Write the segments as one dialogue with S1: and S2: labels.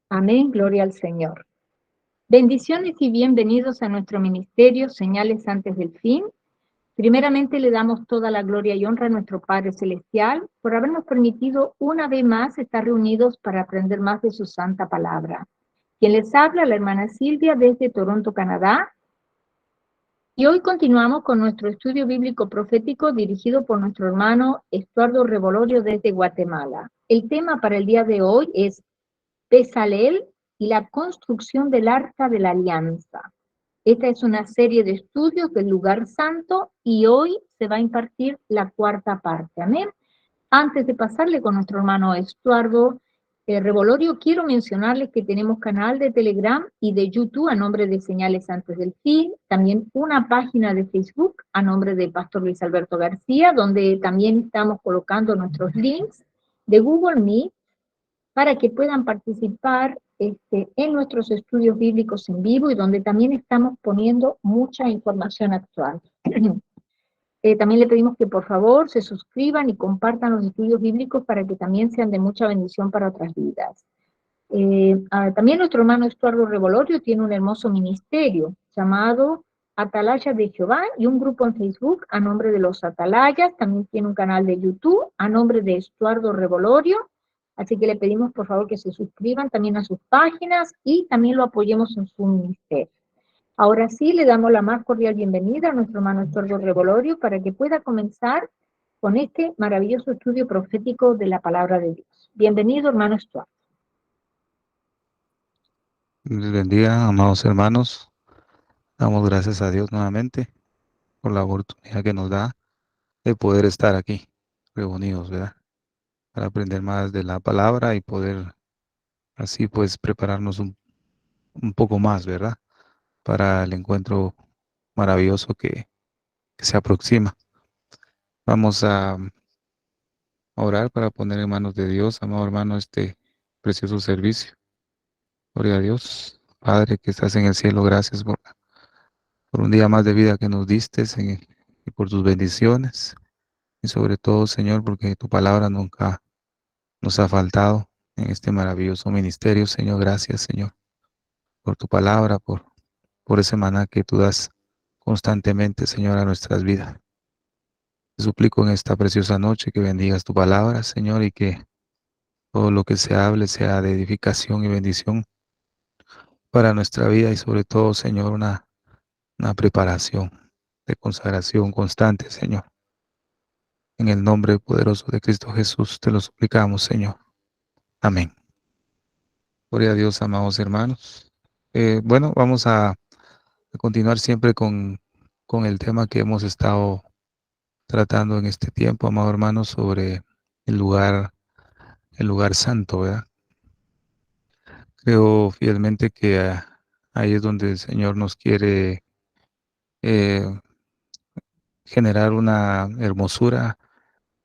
S1: Amén, gloria al Señor. Bendiciones y bienvenidos a nuestro ministerio, Señales antes del fin. Primeramente le damos toda la gloria y honra a nuestro Padre Celestial por habernos permitido una vez más estar reunidos para aprender más de su santa palabra. Quien les habla, la hermana Silvia desde Toronto, Canadá. Y hoy continuamos con nuestro estudio bíblico profético dirigido por nuestro hermano Estuardo Revolorio desde Guatemala. El tema para el día de hoy es Bezalel y la construcción del Arca de la Alianza. Esta es una serie de estudios del lugar santo y hoy se va a impartir la cuarta parte. Amén. Antes de pasarle con nuestro hermano Estuardo Revolorio, quiero mencionarles que tenemos canal de Telegram y de YouTube a nombre de Señales Antes del Fin, también una página de Facebook a nombre de Pastor Luis Alberto García, donde también estamos colocando nuestros links de Google Meet para que puedan participar en nuestros estudios bíblicos en vivo y donde también estamos poniendo mucha información actual. También le pedimos que por favor se suscriban y compartan los estudios bíblicos para que también sean de mucha bendición para otras vidas. También nuestro hermano Estuardo Revolorio tiene un hermoso ministerio llamado Atalaya de Jehová y un grupo en Facebook a nombre de los Atalayas. También tiene un canal de YouTube a nombre de Estuardo Revolorio. Así que le pedimos por favor que se suscriban también a sus páginas y también lo apoyemos en su ministerio. Ahora sí, le damos la más cordial bienvenida a nuestro hermano Estuardo Revolorio para que pueda comenzar con este maravilloso estudio profético de la palabra de Dios. Bienvenido, hermano Estuardo.
S2: Les bendiga, amados hermanos. Damos gracias a Dios nuevamente por la oportunidad que nos da de poder estar aquí reunidos, ¿verdad? Para aprender más de la palabra y poder así pues prepararnos un poco más, ¿verdad? Para el encuentro maravilloso que se aproxima. Vamos a orar para poner en manos de Dios, amado hermano, este precioso servicio. Gloria a Dios. Padre que estás en el cielo, gracias por un día más de vida que nos diste y por tus bendiciones. Y sobre todo, Señor, porque tu palabra nunca nos ha faltado en este maravilloso ministerio. Señor, gracias, Señor, por tu palabra, por ese maná que tú das constantemente, Señor, a nuestras vidas. Te suplico en esta preciosa noche que bendigas tu palabra, Señor, y que todo lo que se hable sea de edificación y bendición para nuestra vida y sobre todo, Señor, una preparación de consagración constante, Señor. En el nombre poderoso de Cristo Jesús te lo suplicamos, Señor. Amén. Gloria a Dios, amados hermanos. Bueno, vamos a continuar siempre con el tema que hemos estado tratando en este tiempo, amados hermanos, sobre el lugar santo, ¿verdad? Creo fielmente que ahí es donde el Señor nos quiere eh, generar una hermosura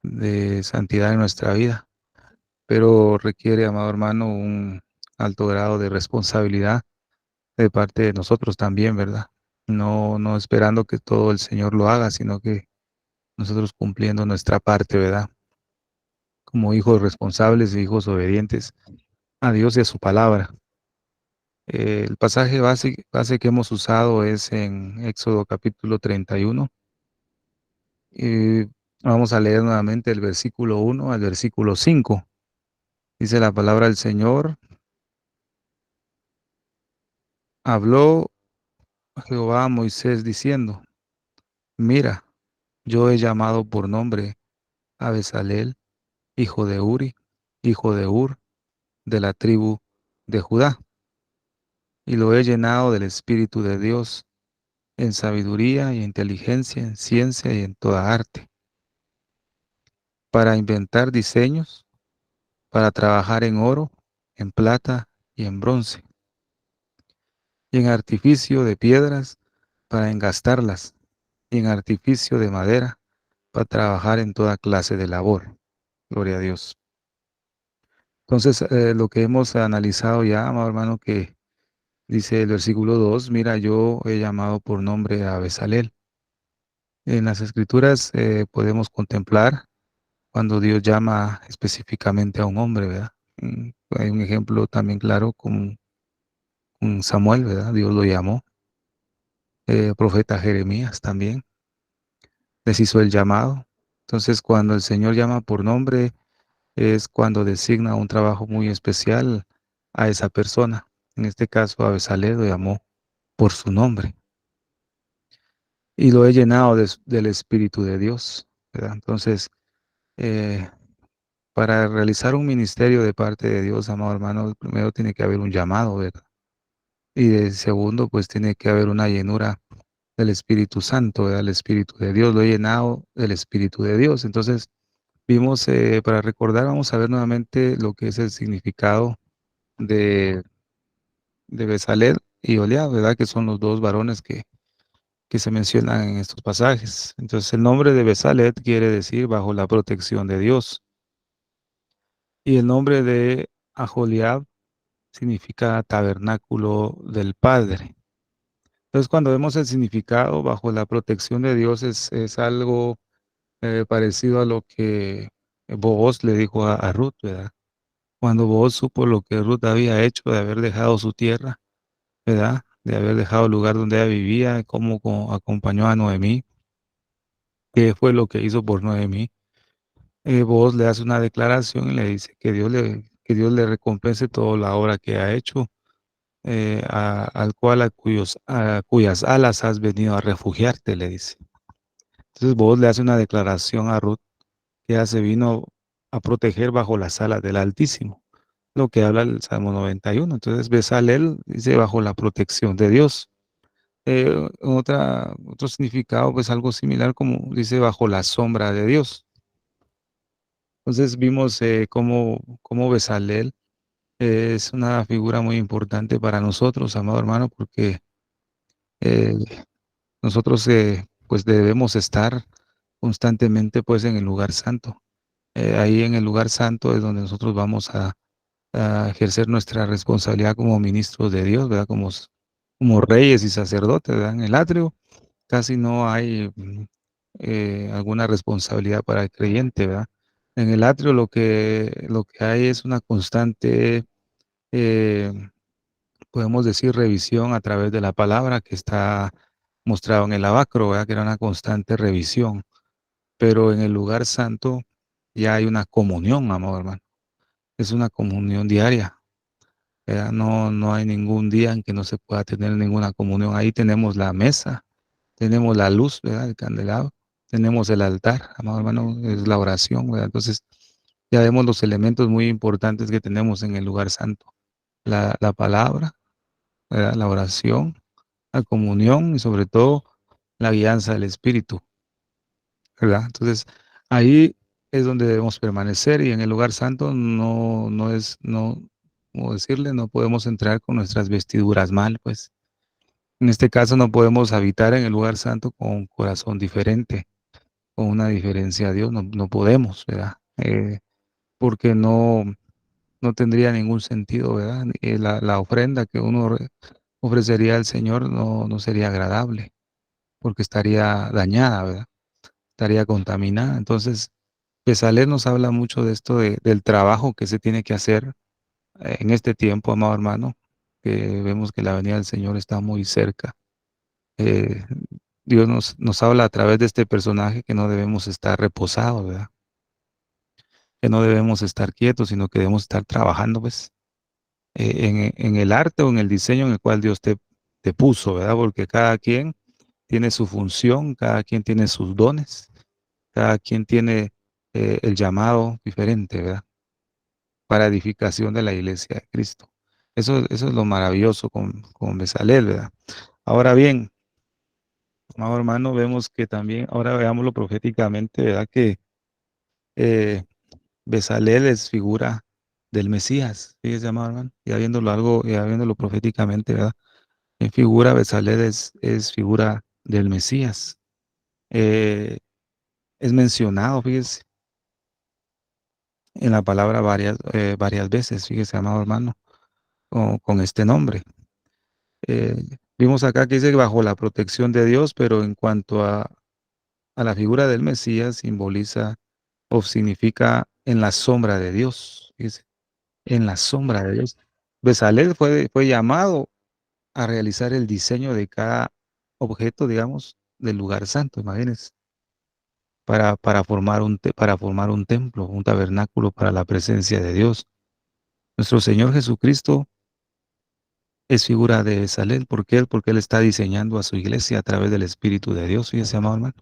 S2: de santidad en nuestra vida, pero requiere, amado hermano, un alto grado de responsabilidad de parte de nosotros también, ¿verdad? No esperando que todo el Señor lo haga, sino que nosotros cumpliendo nuestra parte, ¿verdad? Como hijos responsables e hijos obedientes a Dios y a su palabra. El pasaje base que hemos usado es en Éxodo capítulo 31. Y vamos a leer nuevamente el versículo 1 al versículo 5. Dice la palabra del Señor: habló Jehová a Moisés diciendo: mira, yo he llamado por nombre a Bezalel, hijo de Uri, hijo de Ur, de la tribu de Judá, y lo he llenado del Espíritu de Dios, en sabiduría y inteligencia, en ciencia y en toda arte, para inventar diseños, para trabajar en oro, en plata y en bronce, y en artificio de piedras, para engastarlas, y en artificio de madera, para trabajar en toda clase de labor. Gloria a Dios. Entonces, lo que hemos analizado ya, amado hermano, que dice el versículo 2: mira, yo he llamado por nombre a Bezalel. En las Escrituras podemos contemplar cuando Dios llama específicamente a un hombre, ¿verdad? Hay un ejemplo también claro con Samuel, ¿verdad? Dios lo llamó. Profeta Jeremías también les hizo el llamado. Entonces, cuando el Señor llama por nombre, es cuando designa un trabajo muy especial a esa persona. En este caso, a Bezalel lo llamó por su nombre y lo he llenado del Espíritu de Dios, ¿verdad? Entonces, eh, para realizar un ministerio de parte de Dios, amado hermano, primero tiene que haber un llamado, ¿verdad? Y de segundo, pues tiene que haber una llenura del Espíritu Santo, ¿verdad? El Espíritu de Dios, lo he llenado del Espíritu de Dios. Entonces, vimos, para recordar, vamos a ver nuevamente lo que es el significado de, de Bezalel y Oliab, ¿verdad? Que son los dos varones que se mencionan en estos pasajes. Entonces, el nombre de Bezalel quiere decir bajo la protección de Dios. Y el nombre de Aholiab significa tabernáculo del Padre. Entonces, cuando vemos el significado bajo la protección de Dios, es algo parecido a lo que Booz le dijo a Ruth, ¿verdad? Cuando Booz supo lo que Ruth había hecho de haber dejado su tierra, ¿verdad? De haber dejado el lugar donde ella vivía, cómo acompañó a Noemí, qué fue lo que hizo por Noemí. Booz le hace una declaración y le dice que Dios le recompense toda la obra que ha hecho, al cual a cuyas alas has venido a refugiarte, le dice. Entonces Booz le hace una declaración a Ruth que ella se vino a proteger bajo las alas del Altísimo, lo que habla el Salmo 91. Entonces Bezalel dice bajo la protección de Dios. Otro significado, pues algo similar como dice bajo la sombra de Dios. Entonces vimos cómo Bezalel es una figura muy importante para nosotros, amado hermano, porque eh, nosotros pues debemos estar constantemente pues en el lugar santo. Ahí en el lugar santo es donde nosotros vamos a ejercer nuestra responsabilidad como ministros de Dios, ¿verdad? Como reyes y sacerdotes, ¿verdad? En el atrio casi no hay alguna responsabilidad para el creyente, ¿verdad? En el atrio lo que hay es una constante, eh, podemos decir, revisión a través de la palabra que está mostrado en el lavacro, ¿verdad? Que era una constante revisión. Pero en el lugar santo ya hay una comunión, amado hermano. Es una comunión diaria, ¿verdad? No hay ningún día en que no se pueda tener ninguna comunión. Ahí tenemos la mesa, tenemos la luz, ¿verdad? El candelabro, tenemos el altar, amado hermano, es la oración, ¿verdad? Entonces, ya vemos los elementos muy importantes que tenemos en el lugar santo. La palabra, ¿verdad? La oración, la comunión y sobre todo la guianza del Espíritu, ¿verdad? Entonces, ahí es donde debemos permanecer y en el lugar santo ¿cómo decirle? No podemos entrar con nuestras vestiduras mal, pues. En este caso no podemos habitar en el lugar santo con un corazón diferente, con una diferencia a Dios, no podemos, ¿verdad? Porque no tendría ningún sentido, ¿verdad? La ofrenda que uno ofrecería al Señor no sería agradable, porque estaría dañada, ¿verdad? Estaría contaminada. Entonces, Bezalel nos habla mucho de esto, del trabajo que se tiene que hacer en este tiempo, amado hermano, que vemos que la venida del Señor está muy cerca. Eh, Dios nos habla a través de este personaje que no debemos estar reposados, ¿verdad? Que no debemos estar quietos, sino que debemos estar trabajando, pues, en el arte o en el diseño en el cual Dios te puso, ¿verdad? Porque cada quien tiene su función, cada quien tiene sus dones, cada quien tiene el llamado diferente, ¿verdad? Para edificación de la iglesia de Cristo. Eso es lo maravilloso con Bezalel, ¿verdad? Ahora bien, amado hermano, vemos que también, ahora veámoslo proféticamente, ¿verdad? Que eh, Bezalel es figura del Mesías, fíjese, amado hermano, ya viéndolo proféticamente, ¿verdad? En figura, Bezalel es figura del Mesías. Eh, es mencionado, fíjese, en la palabra varias veces, fíjese, amado hermano, con este nombre. Eh, Vimos acá que dice bajo la protección de Dios, pero en cuanto a la figura del Mesías, simboliza o significa en la sombra de Dios. Fíjese. en la sombra de Dios. Bezalel fue llamado a realizar el diseño de cada objeto, digamos, del lugar santo, imagínense, para formar un templo, un tabernáculo para la presencia de Dios. Nuestro Señor Jesucristo es figura de Bezalel. ¿Por qué? Porque Él está diseñando a su iglesia a través del Espíritu de Dios, fíjese, amado hermano.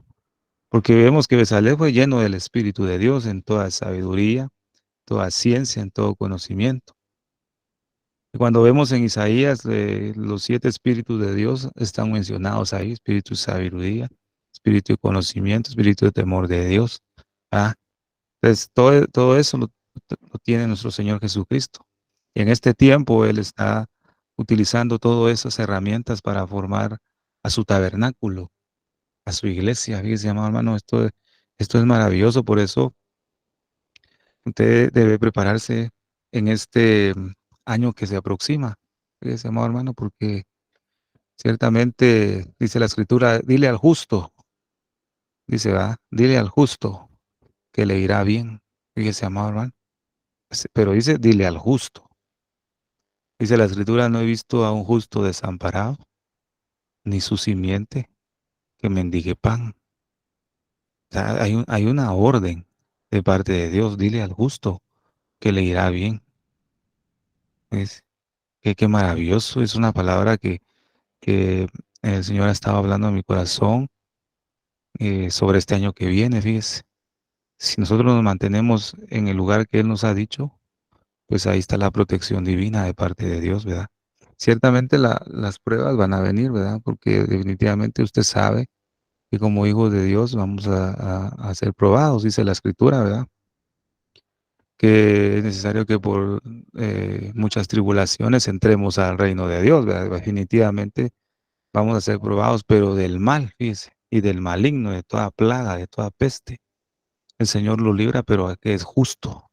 S2: Porque vemos que Bezalel fue lleno del Espíritu de Dios en toda sabiduría, toda ciencia, en todo conocimiento. Y cuando vemos en Isaías, los 7 espíritus de Dios están mencionados ahí: espíritu de sabiduría, espíritu de conocimiento, espíritu de temor de Dios. ¿Ah? Entonces, todo eso lo tiene nuestro Señor Jesucristo. Y en este tiempo Él está utilizando todas esas herramientas para formar a su tabernáculo, a su iglesia. Fíjese, amado hermano, esto es maravilloso. Por eso usted debe prepararse en este año que se aproxima. Fíjese, amado hermano, porque ciertamente dice la Escritura: dile al justo, dice, va, dile al justo que le irá bien. Fíjese, amado hermano. Pero dice, dile al justo. Dice la Escritura: no he visto a un justo desamparado, ni su simiente que mendigue pan. O sea, hay una orden de parte de Dios: dile al justo que le irá bien. Es, qué maravilloso. Es una palabra que el Señor ha estado hablando a mi corazón sobre este año que viene. Fíjese, si nosotros nos mantenemos en el lugar que Él nos ha dicho, pues ahí está la protección divina de parte de Dios, ¿verdad? Ciertamente las pruebas van a venir, ¿verdad? Porque definitivamente usted sabe que como hijos de Dios vamos a ser probados, dice la Escritura, ¿verdad? Que es necesario que por muchas tribulaciones entremos al reino de Dios, ¿verdad? Definitivamente vamos a ser probados, pero del mal, fíjese, y del maligno, de toda plaga, de toda peste. El Señor lo libra, pero al que es justo,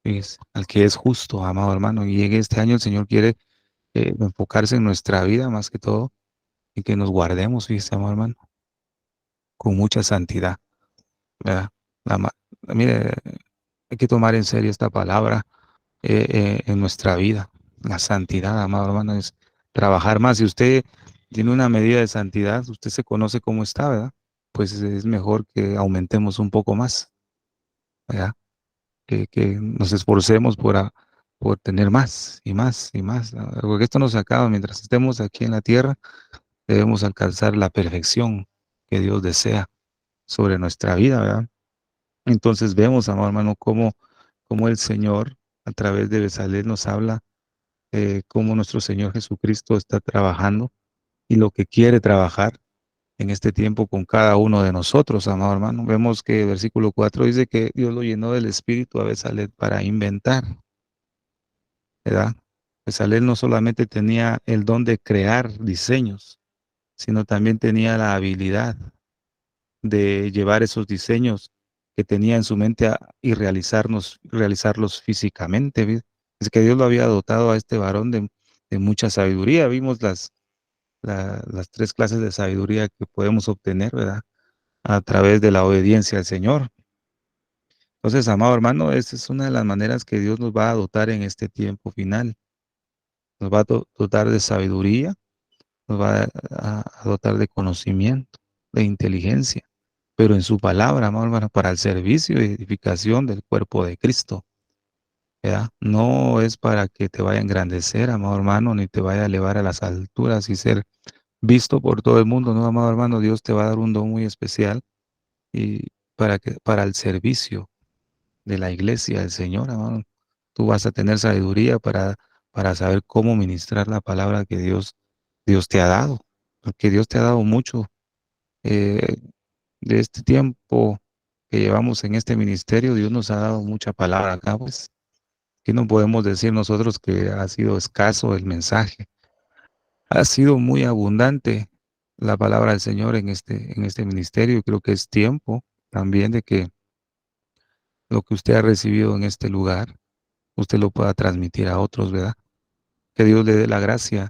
S2: fíjese, al que es justo, amado hermano. Y en este año el Señor quiere enfocarse en nuestra vida más que todo y que nos guardemos, fíjese, amado hermano, con mucha santidad, ¿verdad? La ma- Mire, hay que tomar en serio esta palabra en nuestra vida. La santidad, amado hermano, es trabajar más. Si usted tiene una medida de santidad, usted se conoce cómo está, ¿verdad? Pues es mejor que aumentemos un poco más, ¿verdad? Que nos esforcemos por tener más y más y más, ¿no? Porque esto no se acaba. Mientras estemos aquí en la tierra, debemos alcanzar la perfección que Dios desea sobre nuestra vida, ¿verdad? Entonces vemos, amado hermano, cómo el Señor, a través de Bezalel, nos habla cómo nuestro Señor Jesucristo está trabajando y lo que quiere trabajar en este tiempo con cada uno de nosotros, amado hermano. Vemos que el versículo 4 dice que Dios lo llenó del Espíritu a Bezalel para inventar, ¿verdad? Bezalel no solamente tenía el don de crear diseños, sino también tenía la habilidad de llevar esos diseños que tenía en su mente y realizarlos físicamente. Es que Dios lo había dotado a este varón de mucha sabiduría. Vimos las 3 clases de sabiduría que podemos obtener, ¿verdad? A través de la obediencia al Señor. Entonces, amado hermano, esta es una de las maneras que Dios nos va a dotar en este tiempo final. Nos va a dotar de sabiduría, nos va a dotar de conocimiento, de inteligencia, pero en su palabra, amado hermano, para el servicio y edificación del cuerpo de Cristo, ¿verdad? No es para que te vaya a engrandecer, amado hermano, ni te vaya a elevar a las alturas y ser visto por todo el mundo, no, amado hermano. Dios te va a dar un don muy especial y para el servicio de la iglesia del Señor, amado. Tú vas a tener sabiduría para saber cómo ministrar la palabra que Dios te ha dado, porque Dios te ha dado mucho eh, de este tiempo que llevamos en este ministerio. Dios nos ha dado mucha palabra acá, pues. ¿Qué no podemos decir nosotros que ha sido escaso el mensaje? Ha sido muy abundante la palabra del Señor en este ministerio. Creo que es tiempo también de que lo que usted ha recibido en este lugar, usted lo pueda transmitir a otros, ¿verdad? Que Dios le dé la gracia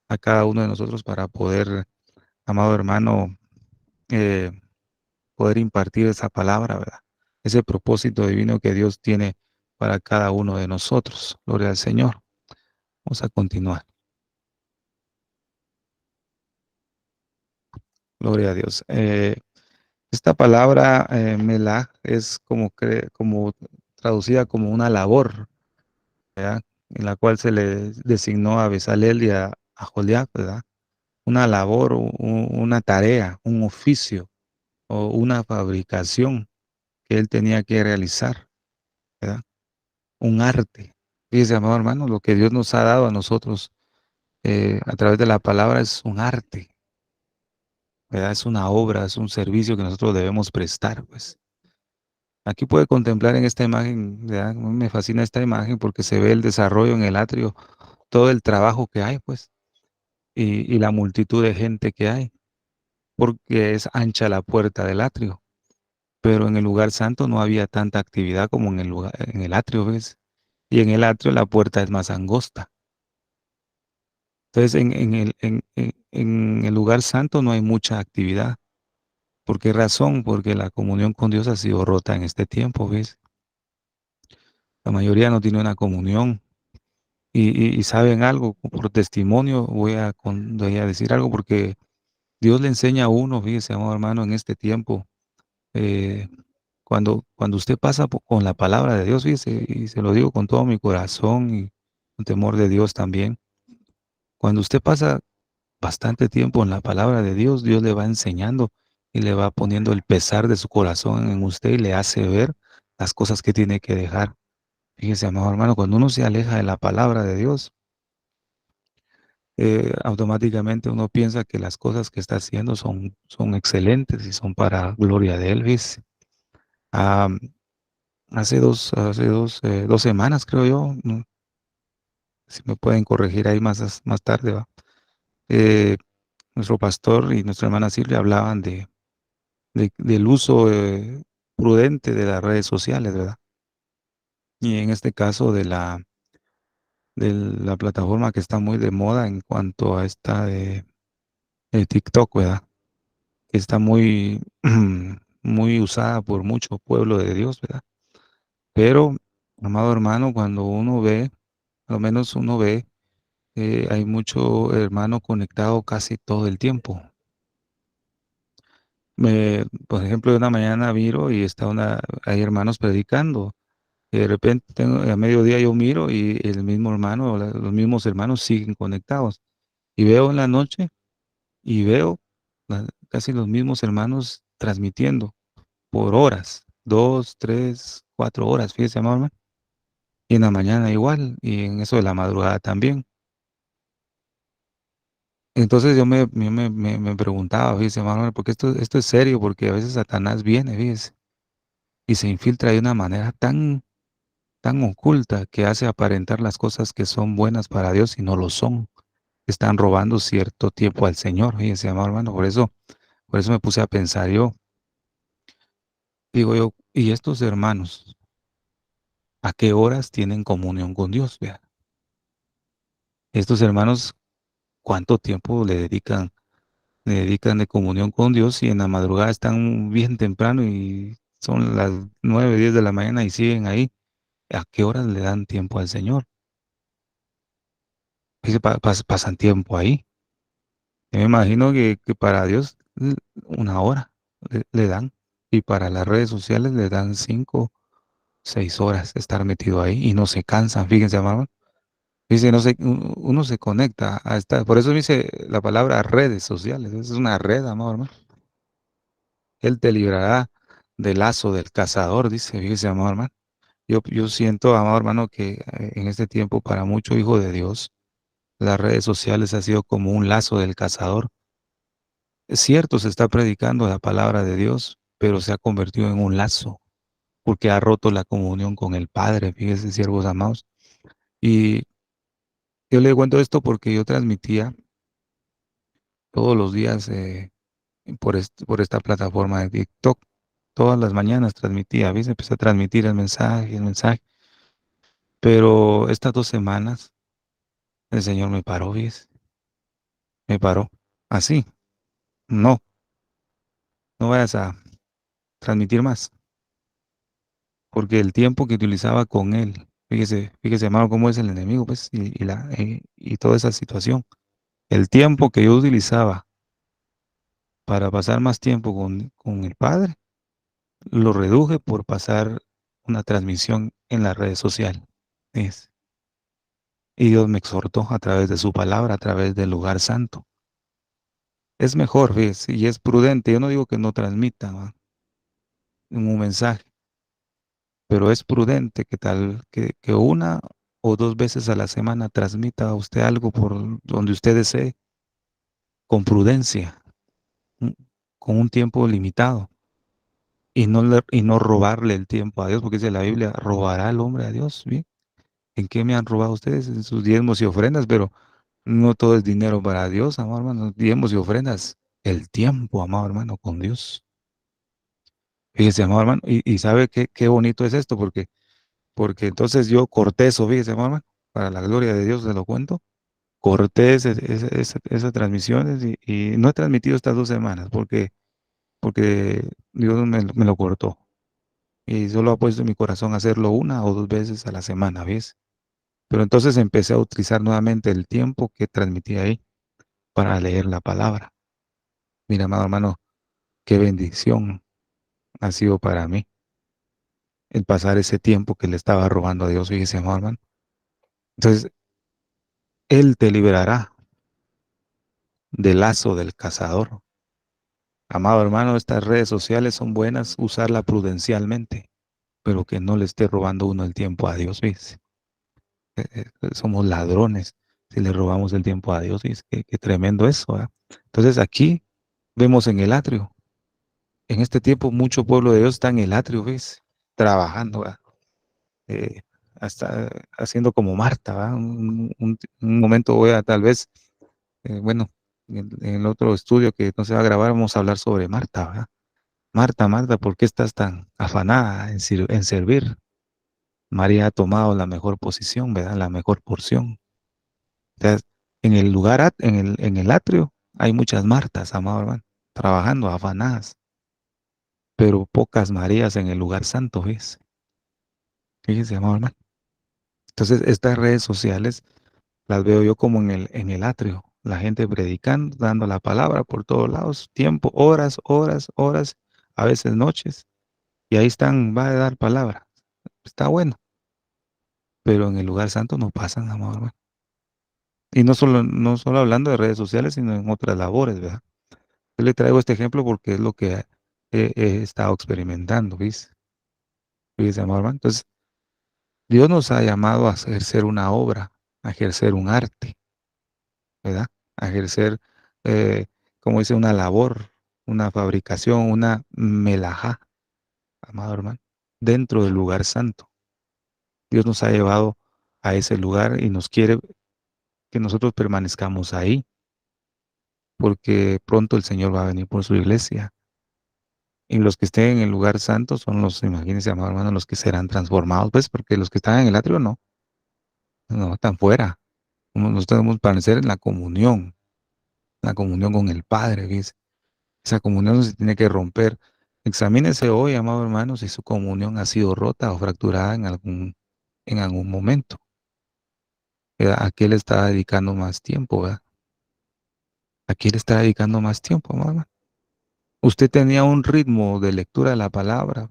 S2: a cada uno de nosotros para poder, amado hermano, eh, poder impartir esa palabra, ¿verdad? Ese propósito divino que Dios tiene para cada uno de nosotros. Gloria al Señor. Vamos a continuar. Gloria a Dios. Esta palabra melaj es como traducida como una labor, ¿verdad? En la cual se le designó a Bezalel y a Joliab, ¿verdad? Una labor, una tarea, un oficio o una fabricación que él tenía que realizar, ¿verdad? Un arte. Fíjese, amado hermano, lo que Dios nos ha dado a nosotros a través de la palabra es un arte, ¿verdad? Es una obra, es un servicio que nosotros debemos prestar, pues. Aquí puede contemplar en esta imagen, ¿verdad? Me fascina esta imagen porque se ve el desarrollo en el atrio, todo el trabajo que hay, pues, y la multitud de gente que hay, porque es ancha la puerta del atrio, pero en el lugar santo no había tanta actividad como en el lugar, en el atrio, ¿ves? Y en el atrio la puerta es más angosta. Entonces, en el lugar santo no hay mucha actividad. ¿Por qué razón? Porque la comunión con Dios ha sido rota en este tiempo, ¿ves? La mayoría no tiene una comunión. Y saben algo, por testimonio voy a decir algo, porque Dios le enseña a uno, fíjese, amado hermano, en este tiempo, eh, cuando usted pasa con la palabra de Dios, fíjese, y se lo digo con todo mi corazón y con temor de Dios también, cuando usted pasa bastante tiempo en la palabra de Dios, Dios le va enseñando y le va poniendo el pesar de su corazón en usted y le hace ver las cosas que tiene que dejar. Fíjese, amado hermano, cuando uno se aleja de la palabra de Dios, automáticamente uno piensa que las cosas que está haciendo son excelentes y son para gloria de él, ¿ves? Ah, dos semanas, creo yo, si me pueden corregir ahí más tarde, ¿va? Eh, Nuestro pastor y nuestra hermana Silvia hablaban del uso prudente de las redes sociales, ¿verdad? Y en este caso de la plataforma que está muy de moda en cuanto a esta de TikTok, ¿verdad? Que está muy, muy usada por mucho pueblo de Dios, ¿verdad? Pero, amado hermano, cuando uno ve, al menos uno ve, hay mucho hermano conectado casi todo el tiempo. Por ejemplo, una mañana miro y hay hermanos predicando. Y de repente a mediodía yo miro y el mismo hermano, los mismos hermanos siguen conectados. Y veo en la noche y veo casi los mismos hermanos transmitiendo por horas, 2, 3, 4 horas, fíjese, amado hermano. Y en la mañana igual, y en eso de la madrugada también. Entonces yo me preguntaba, fíjese, hermano, porque esto es serio, porque a veces Satanás viene, fíjese, y se infiltra de una manera tan oculta que hace aparentar las cosas que son buenas para Dios y no lo son. Están robando cierto tiempo al Señor, fíjese, amado hermano, por eso me puse a pensar yo, digo yo, ¿y estos hermanos a qué horas tienen comunión con Dios? Vea, estos hermanos, ¿cuánto tiempo le dedican de comunión con Dios y en la madrugada están bien temprano y son las 9, 10 de la mañana y siguen ahí? ¿A qué horas le dan tiempo al Señor? Dice, pasan tiempo ahí. Yo me imagino que para Dios una hora le dan y para las redes sociales le dan 5, 6 horas de estar metido ahí y no se cansan, fíjense, hermano. Dice, no se, uno se conecta a esta, por eso dice la palabra redes sociales, es una red, amado hermano. Él te librará del lazo del cazador, dice, fíjese, amado hermano. Yo siento, amado hermano, que en este tiempo para mucho hijo de Dios, las redes sociales ha sido como un lazo del cazador. Es cierto, se está predicando la palabra de Dios, pero se ha convertido en un lazo, porque ha roto la comunión con el Padre, fíjese, siervos amados. Y yo le cuento esto porque yo transmitía todos los días por esta plataforma de TikTok. Todas las mañanas transmitía, ¿viste? Empecé a transmitir el mensaje. Pero estas 2 semanas el Señor me paró, ¿viste? Me paró. Así, no vayas a transmitir más. porque el tiempo que utilizaba con él, fíjese, hermano, cómo es el enemigo, pues, y toda esa situación. El tiempo que yo utilizaba para pasar más tiempo con el Padre, lo reduje por pasar una transmisión en la red social. ¿Ves? Y Dios me exhortó a través de su palabra, a través del lugar santo. Es mejor, ¿ves? Y es prudente. Yo no digo que no transmita, ¿va? Un mensaje, pero es prudente que tal que una o dos veces a la semana transmita a usted algo por donde usted desee, con prudencia, mm, con un tiempo limitado, y no robarle el tiempo a Dios, porque dice la Biblia, robará el hombre a Dios, ¿bien? ¿En qué me han robado ustedes? En sus diezmos y ofrendas, pero no todo es dinero para Dios, amado hermano, diezmos y ofrendas, el tiempo, amado hermano, con Dios. Fíjese, amado hermano, y sabe qué bonito es esto, porque entonces yo corté eso, fíjese, amado hermano, para la gloria de Dios se lo cuento, corté esas transmisiones y no he transmitido estas 2 semanas, porque Dios me lo cortó. Y solo ha puesto en mi corazón hacerlo una o dos veces a la semana, ¿ves? Pero entonces empecé a utilizar nuevamente el tiempo que transmití ahí para leer la palabra. Mira, amado hermano, qué bendición ha sido para mí el pasar ese tiempo que le estaba robando a Dios, fíjese, amado hermano. Entonces, Él te liberará del lazo del cazador. Amado hermano, estas redes sociales son buenas, usarla prudencialmente, pero que no le esté robando uno el tiempo a Dios, ¿ves? Somos ladrones si le robamos el tiempo a Dios, ¿ves? Qué tremendo eso, ¿verdad? Entonces aquí vemos en el atrio, en este tiempo mucho pueblo de Dios está en el atrio, ¿ves? Trabajando, ¿verdad? Eh, hasta haciendo como Marta, ¿verdad? Un momento voy a tal vez, bueno, en el otro estudio que no se va a grabar, vamos a hablar sobre Marta, ¿verdad? Marta, Marta, ¿por qué estás tan afanada en servir? María ha tomado la mejor posición, ¿verdad? La mejor porción. O sea, en el lugar, en el atrio, hay muchas Martas, amado hermano, trabajando, afanadas, pero pocas Marías en el lugar santo, ¿ves? Fíjese, amado hermano. Entonces, estas redes sociales las veo yo como en el atrio, la gente predicando, dando la palabra por todos lados, tiempo, horas, horas, horas, a veces noches, y ahí están, va a dar palabra. Está bueno, pero en el lugar santo no pasan, amado hermano. Y no solo hablando de redes sociales, sino en otras labores, ¿verdad? Yo le traigo este ejemplo porque es lo que he estado experimentando, ¿viste? Fíjese, amado hermano. Entonces, Dios nos ha llamado a ejercer una obra, a ejercer un arte, ¿verdad? A ejercer, como dice, una labor, una fabricación, una melajá, amado hermano, dentro del lugar santo. Dios nos ha llevado a ese lugar y nos quiere que nosotros permanezcamos ahí, porque pronto el Señor va a venir por su iglesia. Y los que estén en el lugar santo son los, imagínense, amado hermano, los que serán transformados, pues, porque los que están en el atrio no, están fuera. Nosotros debemos permanecer en la comunión con el Padre, ¿ves? Esa comunión no se tiene que romper. Examínese hoy, amado hermano, si su comunión ha sido rota o fracturada en algún momento. ¿A qué le está dedicando más tiempo, verdad? ¿A qué le está dedicando más tiempo, amado hermano? Usted tenía un ritmo de lectura de la palabra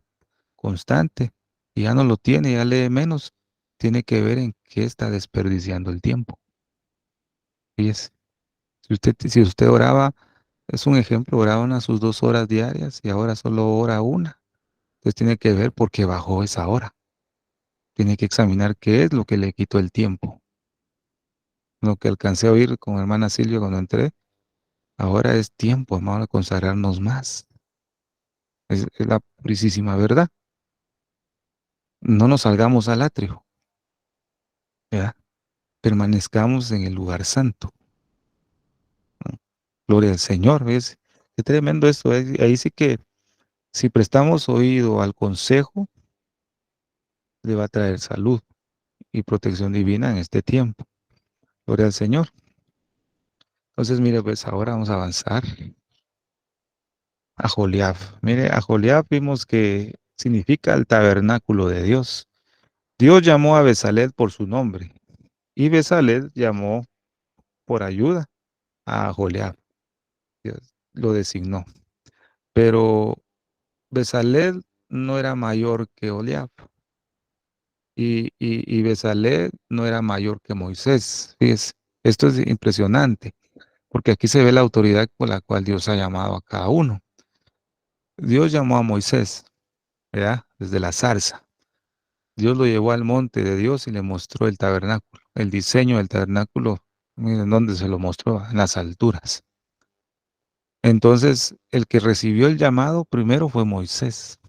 S2: constante y ya no lo tiene, ya lee menos, tiene que ver en qué está desperdiciando el tiempo. Fíjese, si usted oraba, es un ejemplo, oraba unas sus 2 horas diarias y ahora solo ora una. Entonces tiene que ver por qué bajó esa hora. Tiene que examinar qué es lo que le quitó el tiempo. Lo que alcancé a oír con hermana Silvia cuando entré, ahora es tiempo, hermano, de consagrarnos más. Es la purísima verdad. No nos salgamos al atrio, ¿verdad? Permanezcamos en el lugar santo. Gloria al Señor, ¿ves? Qué tremendo esto. Ahí sí que si prestamos oído al consejo, le va a traer salud y protección divina en este tiempo. Gloria al Señor. Entonces, mire, pues ahora vamos a avanzar a Joliab. Mire, a Joliab vimos que significa el tabernáculo de Dios. Dios llamó a Bezalel por su nombre y Bezalel llamó por ayuda a Joliab. Dios lo designó. Pero Bezalel no era mayor que Joliab y Bezalel no era mayor que Moisés. Fíjese, esto es impresionante porque aquí se ve la autoridad con la cual Dios ha llamado a cada uno. Dios llamó a Moisés, ¿verdad? Desde la zarza. Dios lo llevó al monte de Dios y le mostró el tabernáculo. El diseño del tabernáculo, miren dónde se lo mostró, en las alturas. Entonces, el que recibió el llamado primero fue Moisés,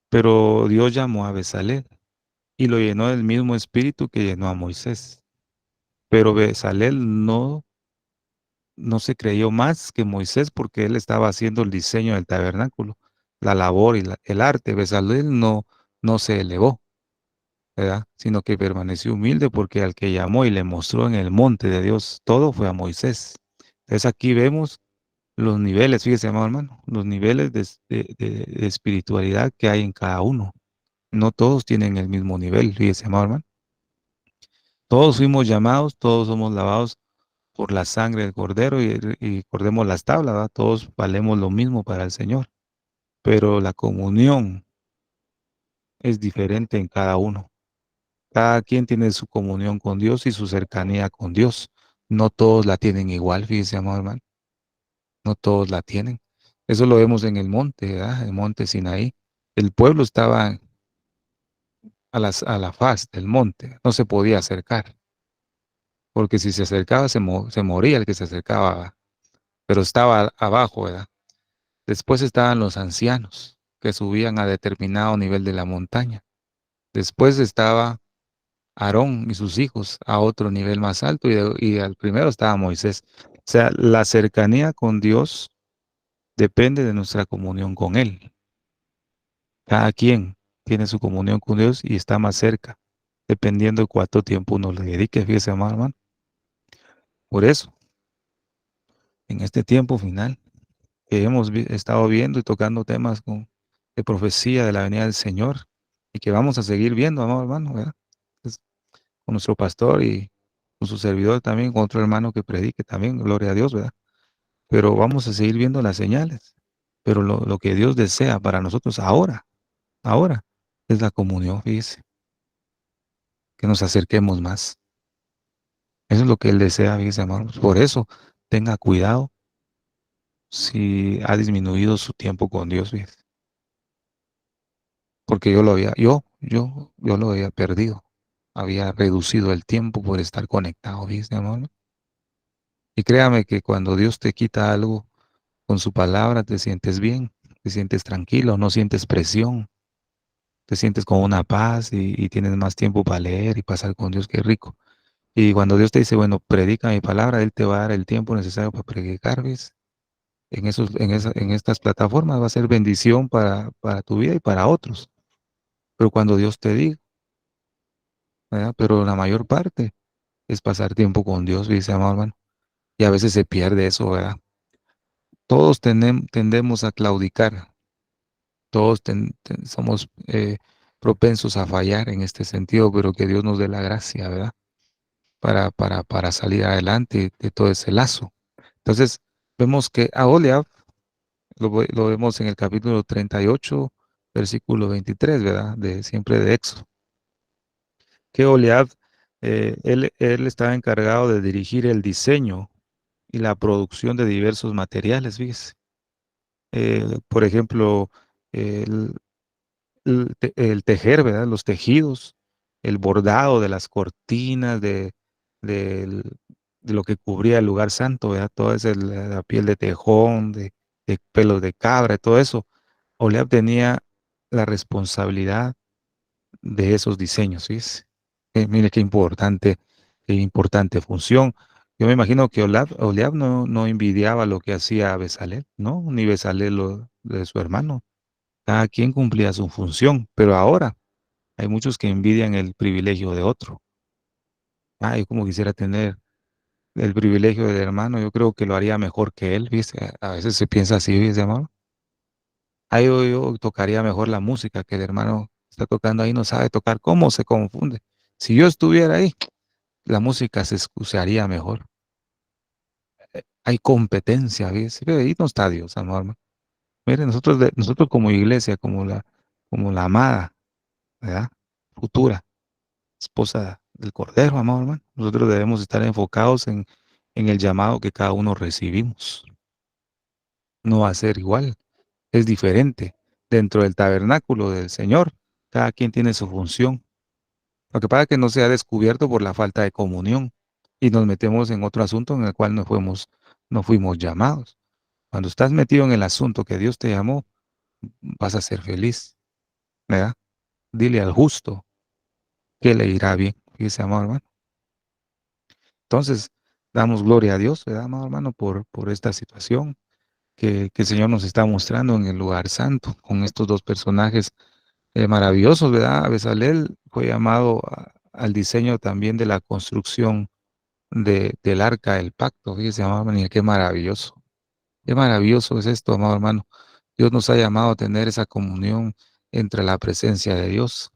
S2: pero Dios llamó a Bezalel y lo llenó del mismo espíritu que llenó a Moisés. Pero Bezalel no se creyó más que Moisés porque él estaba haciendo el diseño del tabernáculo, la labor y el arte. Bezalel no se elevó, ¿verdad? Sino que permaneció humilde porque al que llamó y le mostró en el monte de Dios todo fue a Moisés. Entonces aquí vemos los niveles, fíjese, amado hermano, los niveles de espiritualidad que hay en cada uno. No todos tienen el mismo nivel, fíjese, amado hermano. Todos fuimos llamados, todos somos lavados por la sangre del Cordero y recordemos las tablas, ¿verdad? Todos valemos lo mismo para el Señor, pero la comunión es diferente en cada uno. Cada quien tiene su comunión con Dios y su cercanía con Dios. No todos la tienen igual, fíjese, amado hermano. No todos la tienen. Eso lo vemos en el monte, ¿verdad? El monte Sinaí. El pueblo estaba a la faz del monte, no se podía acercar, porque si se acercaba se moría el que se acercaba, pero estaba abajo, ¿verdad? Después estaban los ancianos que subían a determinado nivel de la montaña. Después estaba Aarón y sus hijos a otro nivel más alto y al primero estaba Moisés. O sea, la cercanía con Dios depende de nuestra comunión con Él. Cada quien tiene su comunión con Dios y está más cerca, dependiendo de cuánto tiempo uno le dedique, fíjese, amado hermano. Por eso, en este tiempo final que hemos estado viendo y tocando temas de profecía de la venida del Señor y que vamos a seguir viendo, amado hermano, ¿verdad? Pues, con nuestro pastor y con su servidor también, con otro hermano que predique también, gloria a Dios, ¿verdad? Pero vamos a seguir viendo las señales. Pero lo que Dios desea para nosotros ahora, es la comunión, fíjese, que nos acerquemos más. Eso es lo que Él desea, fíjese, hermanos. Por eso, tenga cuidado si ha disminuido su tiempo con Dios, fíjese. Porque yo lo había perdido. Había reducido el tiempo por estar conectado, fíjese, hermano. Y créame que cuando Dios te quita algo con su palabra, te sientes bien, te sientes tranquilo, no sientes presión, te sientes con una paz y tienes más tiempo para leer y pasar con Dios, qué rico. Y cuando Dios te dice, bueno, predica mi palabra, Él te va a dar el tiempo necesario para predicar, ¿ves? En estas plataformas va a ser bendición para tu vida y para otros. Pero cuando Dios te diga, ¿verdad? Pero la mayor parte es pasar tiempo con Dios, dice amado hermano. Y a veces se pierde eso, ¿verdad? Todos tendemos a claudicar, todos somos propensos a fallar en este sentido, pero que Dios nos dé la gracia, ¿verdad? Para salir adelante de todo ese lazo. Entonces, vemos que a Oliab lo vemos en el capítulo 38, versículo 23, ¿verdad? Siempre de Éxodo. Que Oliab, él estaba encargado de dirigir el diseño y la producción de diversos materiales, fíjese. Por ejemplo, el, el tejer, ¿verdad? Los tejidos, el bordado de las cortinas, del- de lo que cubría el lugar santo, ¿verdad? Toda esa, la piel de tejón, de pelos de cabra, y todo eso. Oliab tenía la responsabilidad de esos diseños, ¿fíjese? Mire qué importante función. Yo me imagino que Oliab no envidiaba lo que hacía Bezalel, ¿no? Ni Bezalel lo de su hermano. Cada quien cumplía su función, pero ahora hay muchos que envidian el privilegio de otro. Ah, yo como quisiera tener el privilegio del hermano, yo creo que lo haría mejor que él, ¿viste? A veces se piensa así, ¿viste, hermano? Ahí yo tocaría mejor la música que el hermano está tocando ahí, no sabe tocar, cómo se confunde. Si yo estuviera ahí, la música se escucharía mejor. Hay competencia, ¿ves? Pero ahí no está Dios, amado hermano. Mire, nosotros como iglesia, como la amada, ¿verdad? Futura esposa del Cordero, amado hermano. Nosotros debemos estar enfocados en el llamado que cada uno recibimos. No va a ser igual, es diferente. Dentro del tabernáculo del Señor, cada quien tiene su función. Lo que pasa es que no se ha descubierto por la falta de comunión y nos metemos en otro asunto en el cual no fuimos llamados. Cuando estás metido en el asunto que Dios te llamó, vas a ser feliz, ¿verdad? Dile al justo que le irá bien. Fíjese, amado hermano. Entonces, damos gloria a Dios, ¿verdad, amado hermano, por esta situación que el Señor nos está mostrando en el lugar santo, con estos dos personajes maravillosos, ¿verdad? Bezalel fue llamado al diseño también de la construcción del arca del pacto. Fíjese, amado hermano, y qué maravilloso es esto, amado hermano. Dios nos ha llamado a tener esa comunión entre la presencia de Dios.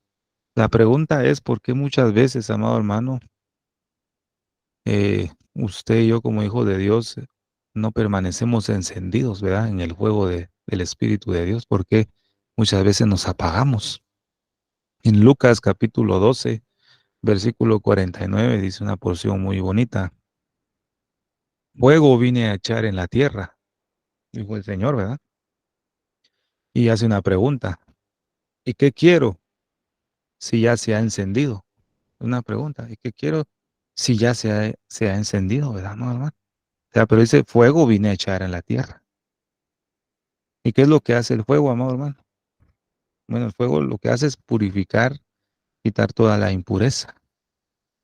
S2: La pregunta es, ¿por qué muchas veces, amado hermano, usted y yo como hijos de Dios no permanecemos encendidos, ¿verdad? En el fuego del Espíritu de Dios, porque muchas veces nos apagamos. En Lucas capítulo 12, versículo 49, dice una porción muy bonita. Fuego vine a echar en la tierra, dijo el Señor, ¿verdad? Y hace una pregunta. ¿Y qué quiero si ya se ha encendido? Una pregunta. ¿Y qué quiero si ya se ha encendido, ¿verdad, no, hermano? O sea, pero dice, fuego vine a echar en la tierra. ¿Y qué es lo que hace el fuego, amado hermano? Bueno, el fuego lo que hace es purificar, quitar toda la impureza,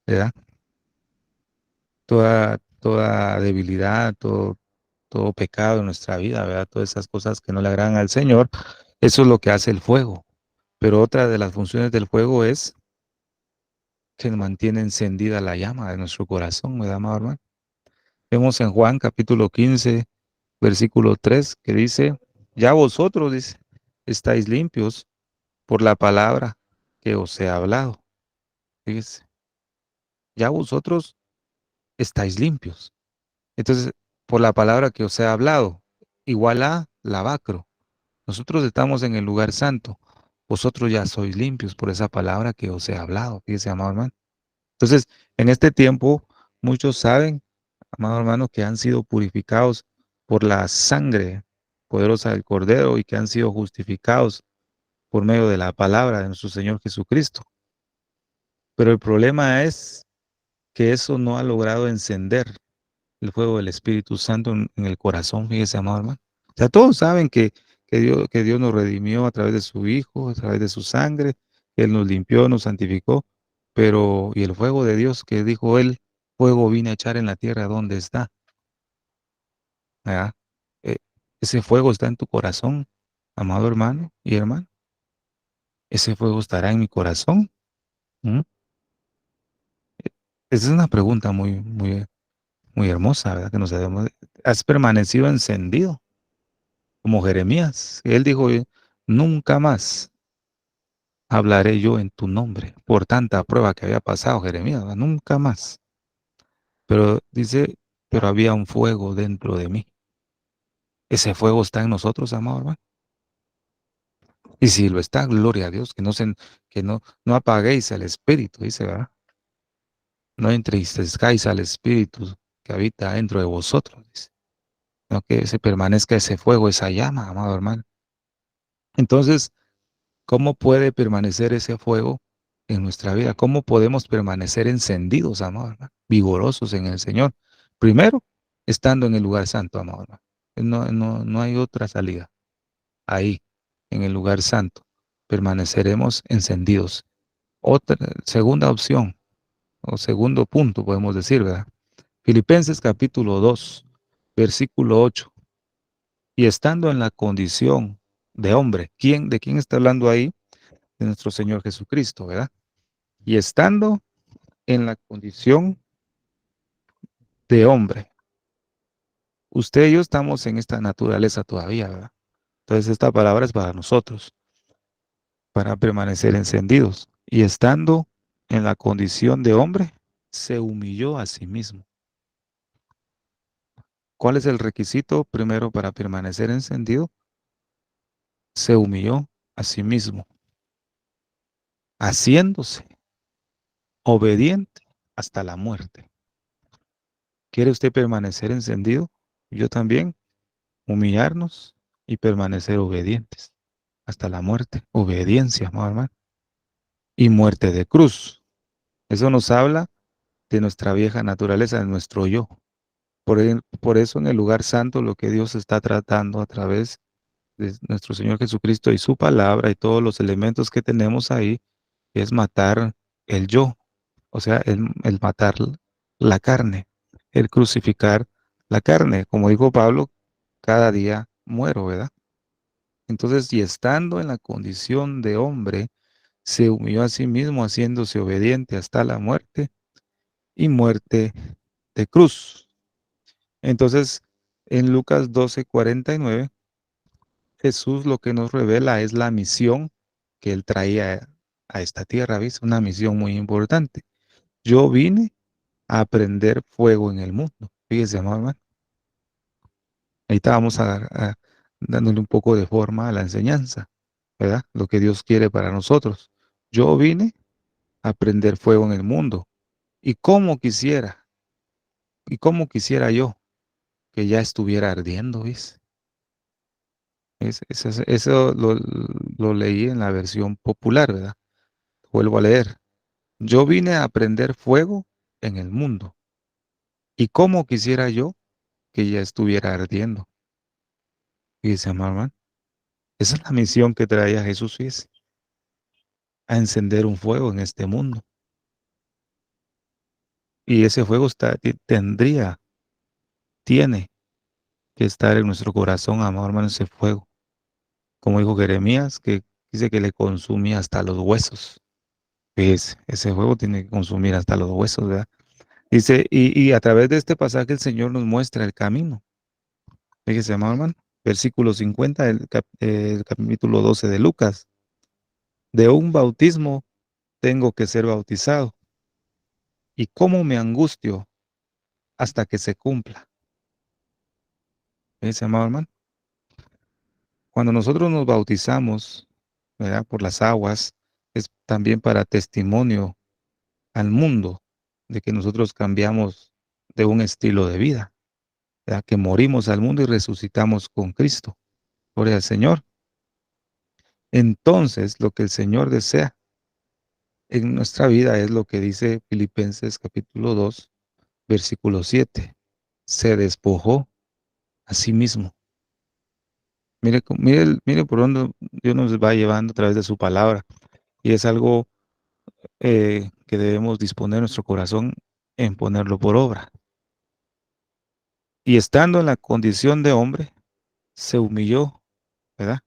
S2: ¿verdad? Toda debilidad, todo pecado en nuestra vida, ¿verdad? Todas esas cosas que no le agradan al Señor. Eso es lo que hace el fuego. Pero otra de las funciones del fuego es que mantiene encendida la llama de nuestro corazón, ¿verdad, amado hermano? Vemos en Juan capítulo 15, versículo 3, que dice, ya vosotros, dice, estáis limpios por la palabra que os he hablado. Fíjese, ya vosotros estáis limpios. Entonces, por la palabra que os he hablado, igual a lavacro. Nosotros estamos en el lugar santo. Vosotros ya sois limpios por esa palabra que os he hablado. Fíjese, amado hermano. Entonces, en este tiempo, muchos saben, amado hermano, que han sido purificados por la sangre poderosa del Cordero y que han sido justificados por medio de la palabra de nuestro Señor Jesucristo. Pero el problema es que eso no ha logrado encender el fuego del Espíritu Santo en el corazón, fíjese, amado hermano. O sea, todos saben que Dios nos redimió a través de su Hijo, a través de su sangre, que Él nos limpió, nos santificó, pero, y el fuego de Dios que dijo Él, fuego vine a echar en la tierra, ¿dónde está? ¿Verdad? Eh, ese fuego está en tu corazón, amado hermano y hermano. Ese fuego estará en mi corazón. ¿Mm? Esa es una pregunta muy hermosa, ¿verdad? Que nos debemos. ¿Has permanecido encendido? Como Jeremías. Él dijo, nunca más hablaré yo en tu nombre por tanta prueba que había pasado Jeremías, ¿verdad? Nunca más. Pero dice, pero había un fuego dentro de mí. Ese fuego está en nosotros, amado hermano. Y si lo está, gloria a Dios, que no apaguéis el espíritu, dice, ¿verdad? No entristezcáis al espíritu que habita dentro de vosotros, dice. No que se permanezca ese fuego, esa llama, amado hermano. Entonces, ¿cómo puede permanecer ese fuego en nuestra vida? ¿Cómo podemos permanecer encendidos, amado hermano? Vigorosos en el Señor. Primero, estando en el lugar santo, amado hermano. No hay otra salida. Ahí, en el lugar santo, permaneceremos encendidos. Otra, segunda opción, o segundo punto, podemos decir, ¿verdad? Filipenses capítulo 2, versículo 8. Y estando en la condición de hombre, ¿de quién está hablando ahí? De nuestro Señor Jesucristo, ¿verdad? Y estando en la condición de hombre. Usted y yo estamos en esta naturaleza todavía, ¿verdad? Entonces esta palabra es para nosotros, para permanecer encendidos. Y estando en la condición de hombre, se humilló a sí mismo. ¿Cuál es el requisito primero para permanecer encendido? Se humilló a sí mismo, haciéndose obediente hasta la muerte. ¿Quiere usted permanecer encendido? Yo también, humillarnos y permanecer obedientes hasta la muerte. Obediencia, amado hermano. Y muerte de cruz. Eso nos habla de nuestra vieja naturaleza, de nuestro yo. Por eso en el lugar santo lo que Dios está tratando a través de nuestro Señor Jesucristo y su palabra y todos los elementos que tenemos ahí es matar el yo, o sea, el matar la carne, el crucificar la carne. Como dijo Pablo, cada día muero, ¿verdad? Entonces, y estando en la condición de hombre, se humilló a sí mismo, haciéndose obediente hasta la muerte y muerte de cruz. Entonces, en Lucas 12:49, Jesús lo que nos revela es la misión que él traía a esta tierra, ¿ves? Una misión muy importante. Yo vine a prender fuego en el mundo. Fíjese, amado hermano. Ahí estábamos dándole un poco de forma a la enseñanza, ¿verdad? Lo que Dios quiere para nosotros. Yo vine a prender fuego en el mundo. Y cómo quisiera yo que ya estuviera ardiendo, ¿ves? Eso lo leí en la versión popular, ¿verdad? Vuelvo a leer. Yo vine a prender fuego en el mundo. Y cómo quisiera yo que ya estuviera ardiendo. Fíjese, amado hermano. Esa es la misión que traía Jesús, fíjese, a encender un fuego en este mundo. Y ese fuego tiene que estar en nuestro corazón, amado hermano, ese fuego. Como dijo Jeremías, que dice que le consumía hasta los huesos. Fíjese, ese fuego tiene que consumir hasta los huesos, ¿verdad? Dice, y a través de este pasaje el Señor nos muestra el camino. Fíjese, amado hermano, versículo 50 del capítulo 12 de Lucas. De un bautismo tengo que ser bautizado. ¿Y cómo me angustio hasta que se cumpla? Fíjese, amado hermano. Cuando nosotros nos bautizamos, ¿verdad? Por las aguas, es también para testimonio al mundo de que nosotros cambiamos de un estilo de vida, ¿verdad? Que morimos al mundo y resucitamos con Cristo. Gloria al Señor. Entonces, lo que el Señor desea en nuestra vida es lo que dice Filipenses capítulo 2, versículo 7. Se despojó a sí mismo. Mire, mire por dónde Dios nos va llevando a través de su palabra. Y es algo que debemos disponer nuestro corazón en ponerlo por obra. Y estando en la condición de hombre, se humilló, ¿verdad?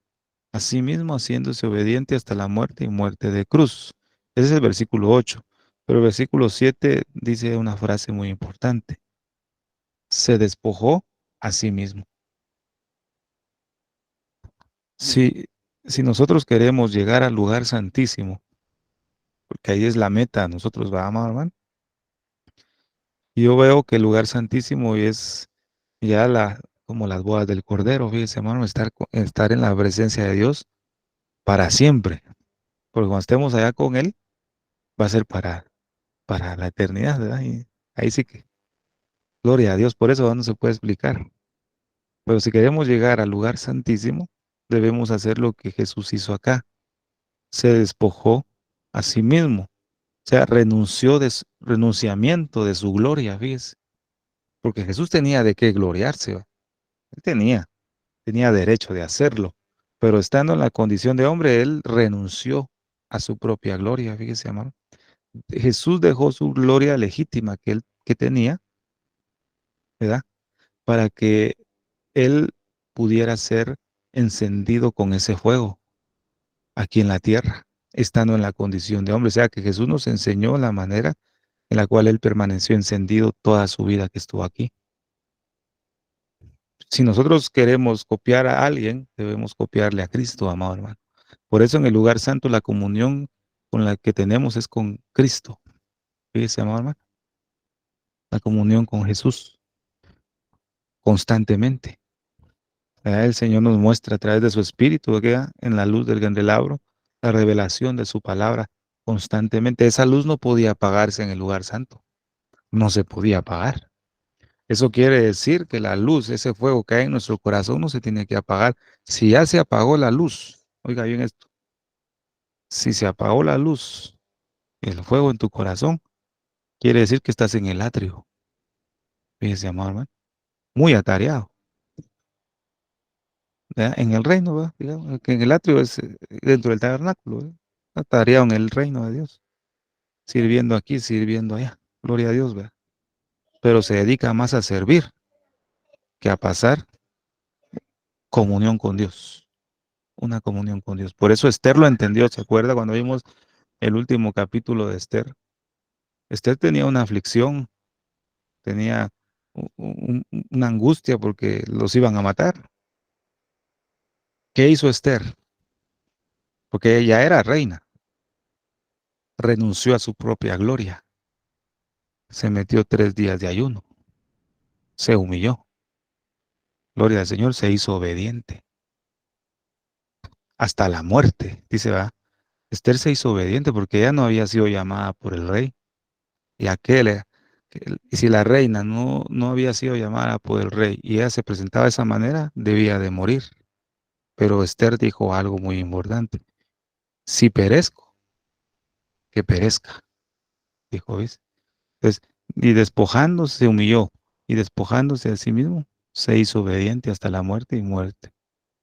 S2: Asimismo, haciéndose obediente hasta la muerte y muerte de cruz. Ese es el versículo 8. Pero el versículo 7 dice una frase muy importante. Se despojó a sí mismo. Si, si nosotros queremos llegar al lugar santísimo, porque ahí es la meta, nosotros vamos, hermano. Y yo veo que el lugar santísimo es ya como las bodas del Cordero, fíjese, hermano, estar en la presencia de Dios para siempre. Porque cuando estemos allá con Él, va a ser para la eternidad, ¿verdad? Y ahí sí que, gloria a Dios, por eso no se puede explicar. Pero si queremos llegar al lugar santísimo, debemos hacer lo que Jesús hizo acá. Se despojó a sí mismo. O sea, renunció renunciamiento de su gloria, fíjese. Porque Jesús tenía de qué gloriarse, ¿va? Él tenía derecho de hacerlo. Pero estando en la condición de hombre, él renunció a su propia gloria, fíjese, hermano. Jesús dejó su gloria legítima que tenía, ¿verdad? Para que él pudiera ser encendido con ese fuego aquí en la tierra, estando en la condición de hombre. O sea, que Jesús nos enseñó la manera en la cual él permaneció encendido toda su vida que estuvo aquí. Si nosotros queremos copiar a alguien, debemos copiarle a Cristo, amado hermano. Por eso en el lugar santo la comunión con la que tenemos es con Cristo. Fíjese, amado hermano, la comunión con Jesús constantemente. El Señor nos muestra a través de su Espíritu, ¿verdad? En la luz del candelabro, la revelación de su palabra constantemente. Esa luz no podía apagarse en el lugar santo. No se podía apagar. Eso quiere decir que la luz, ese fuego que hay en nuestro corazón, no se tiene que apagar. Si ya se apagó la luz, oiga bien esto, si se apagó la luz, el fuego en tu corazón, quiere decir que estás en el atrio. Fíjese, amado hermano, muy atareado, ¿verdad? En el reino, ¿verdad? Digamos que en el atrio es dentro del tabernáculo, ¿verdad? Atareado en el reino de Dios, sirviendo aquí, sirviendo allá. Gloria a Dios, ¿verdad? Pero se dedica más a servir que a pasar comunión con Dios, una comunión con Dios. Por eso Esther lo entendió, ¿se acuerda cuando vimos el último capítulo de Esther? Esther tenía una aflicción, tenía una angustia porque los iban a matar. ¿Qué hizo Esther? Porque ella era reina, renunció a su propia gloria, se metió 3 días de ayuno, se humilló, gloria al Señor, se hizo obediente, hasta la muerte, dice, va. Esther se hizo obediente porque ella no había sido llamada por el rey, y y si la reina no había sido llamada por el rey y ella se presentaba de esa manera, debía de morir. Pero Esther dijo algo muy importante: si perezco, que perezca, dijo, ¿ves? Entonces, y despojándose, se humilló, y despojándose a sí mismo, se hizo obediente hasta la muerte y muerte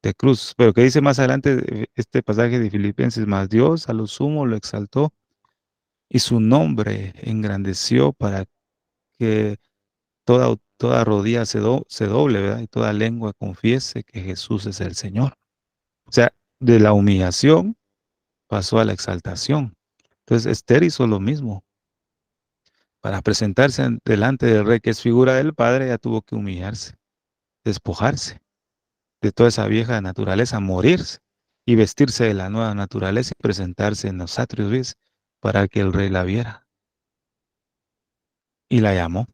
S2: de cruz. Pero que dice más adelante este pasaje de Filipenses: más Dios a lo sumo lo exaltó y su nombre engrandeció para que toda rodilla se doble, ¿verdad? Y toda lengua confiese que Jesús es el Señor. O sea, de la humillación pasó a la exaltación. Entonces Esther hizo lo mismo. Para presentarse delante del rey, que es figura del Padre, ella tuvo que humillarse, despojarse de toda esa vieja naturaleza, morirse y vestirse de la nueva naturaleza y presentarse en los atrios, ¿ves? Para que el rey la viera. Y la llamó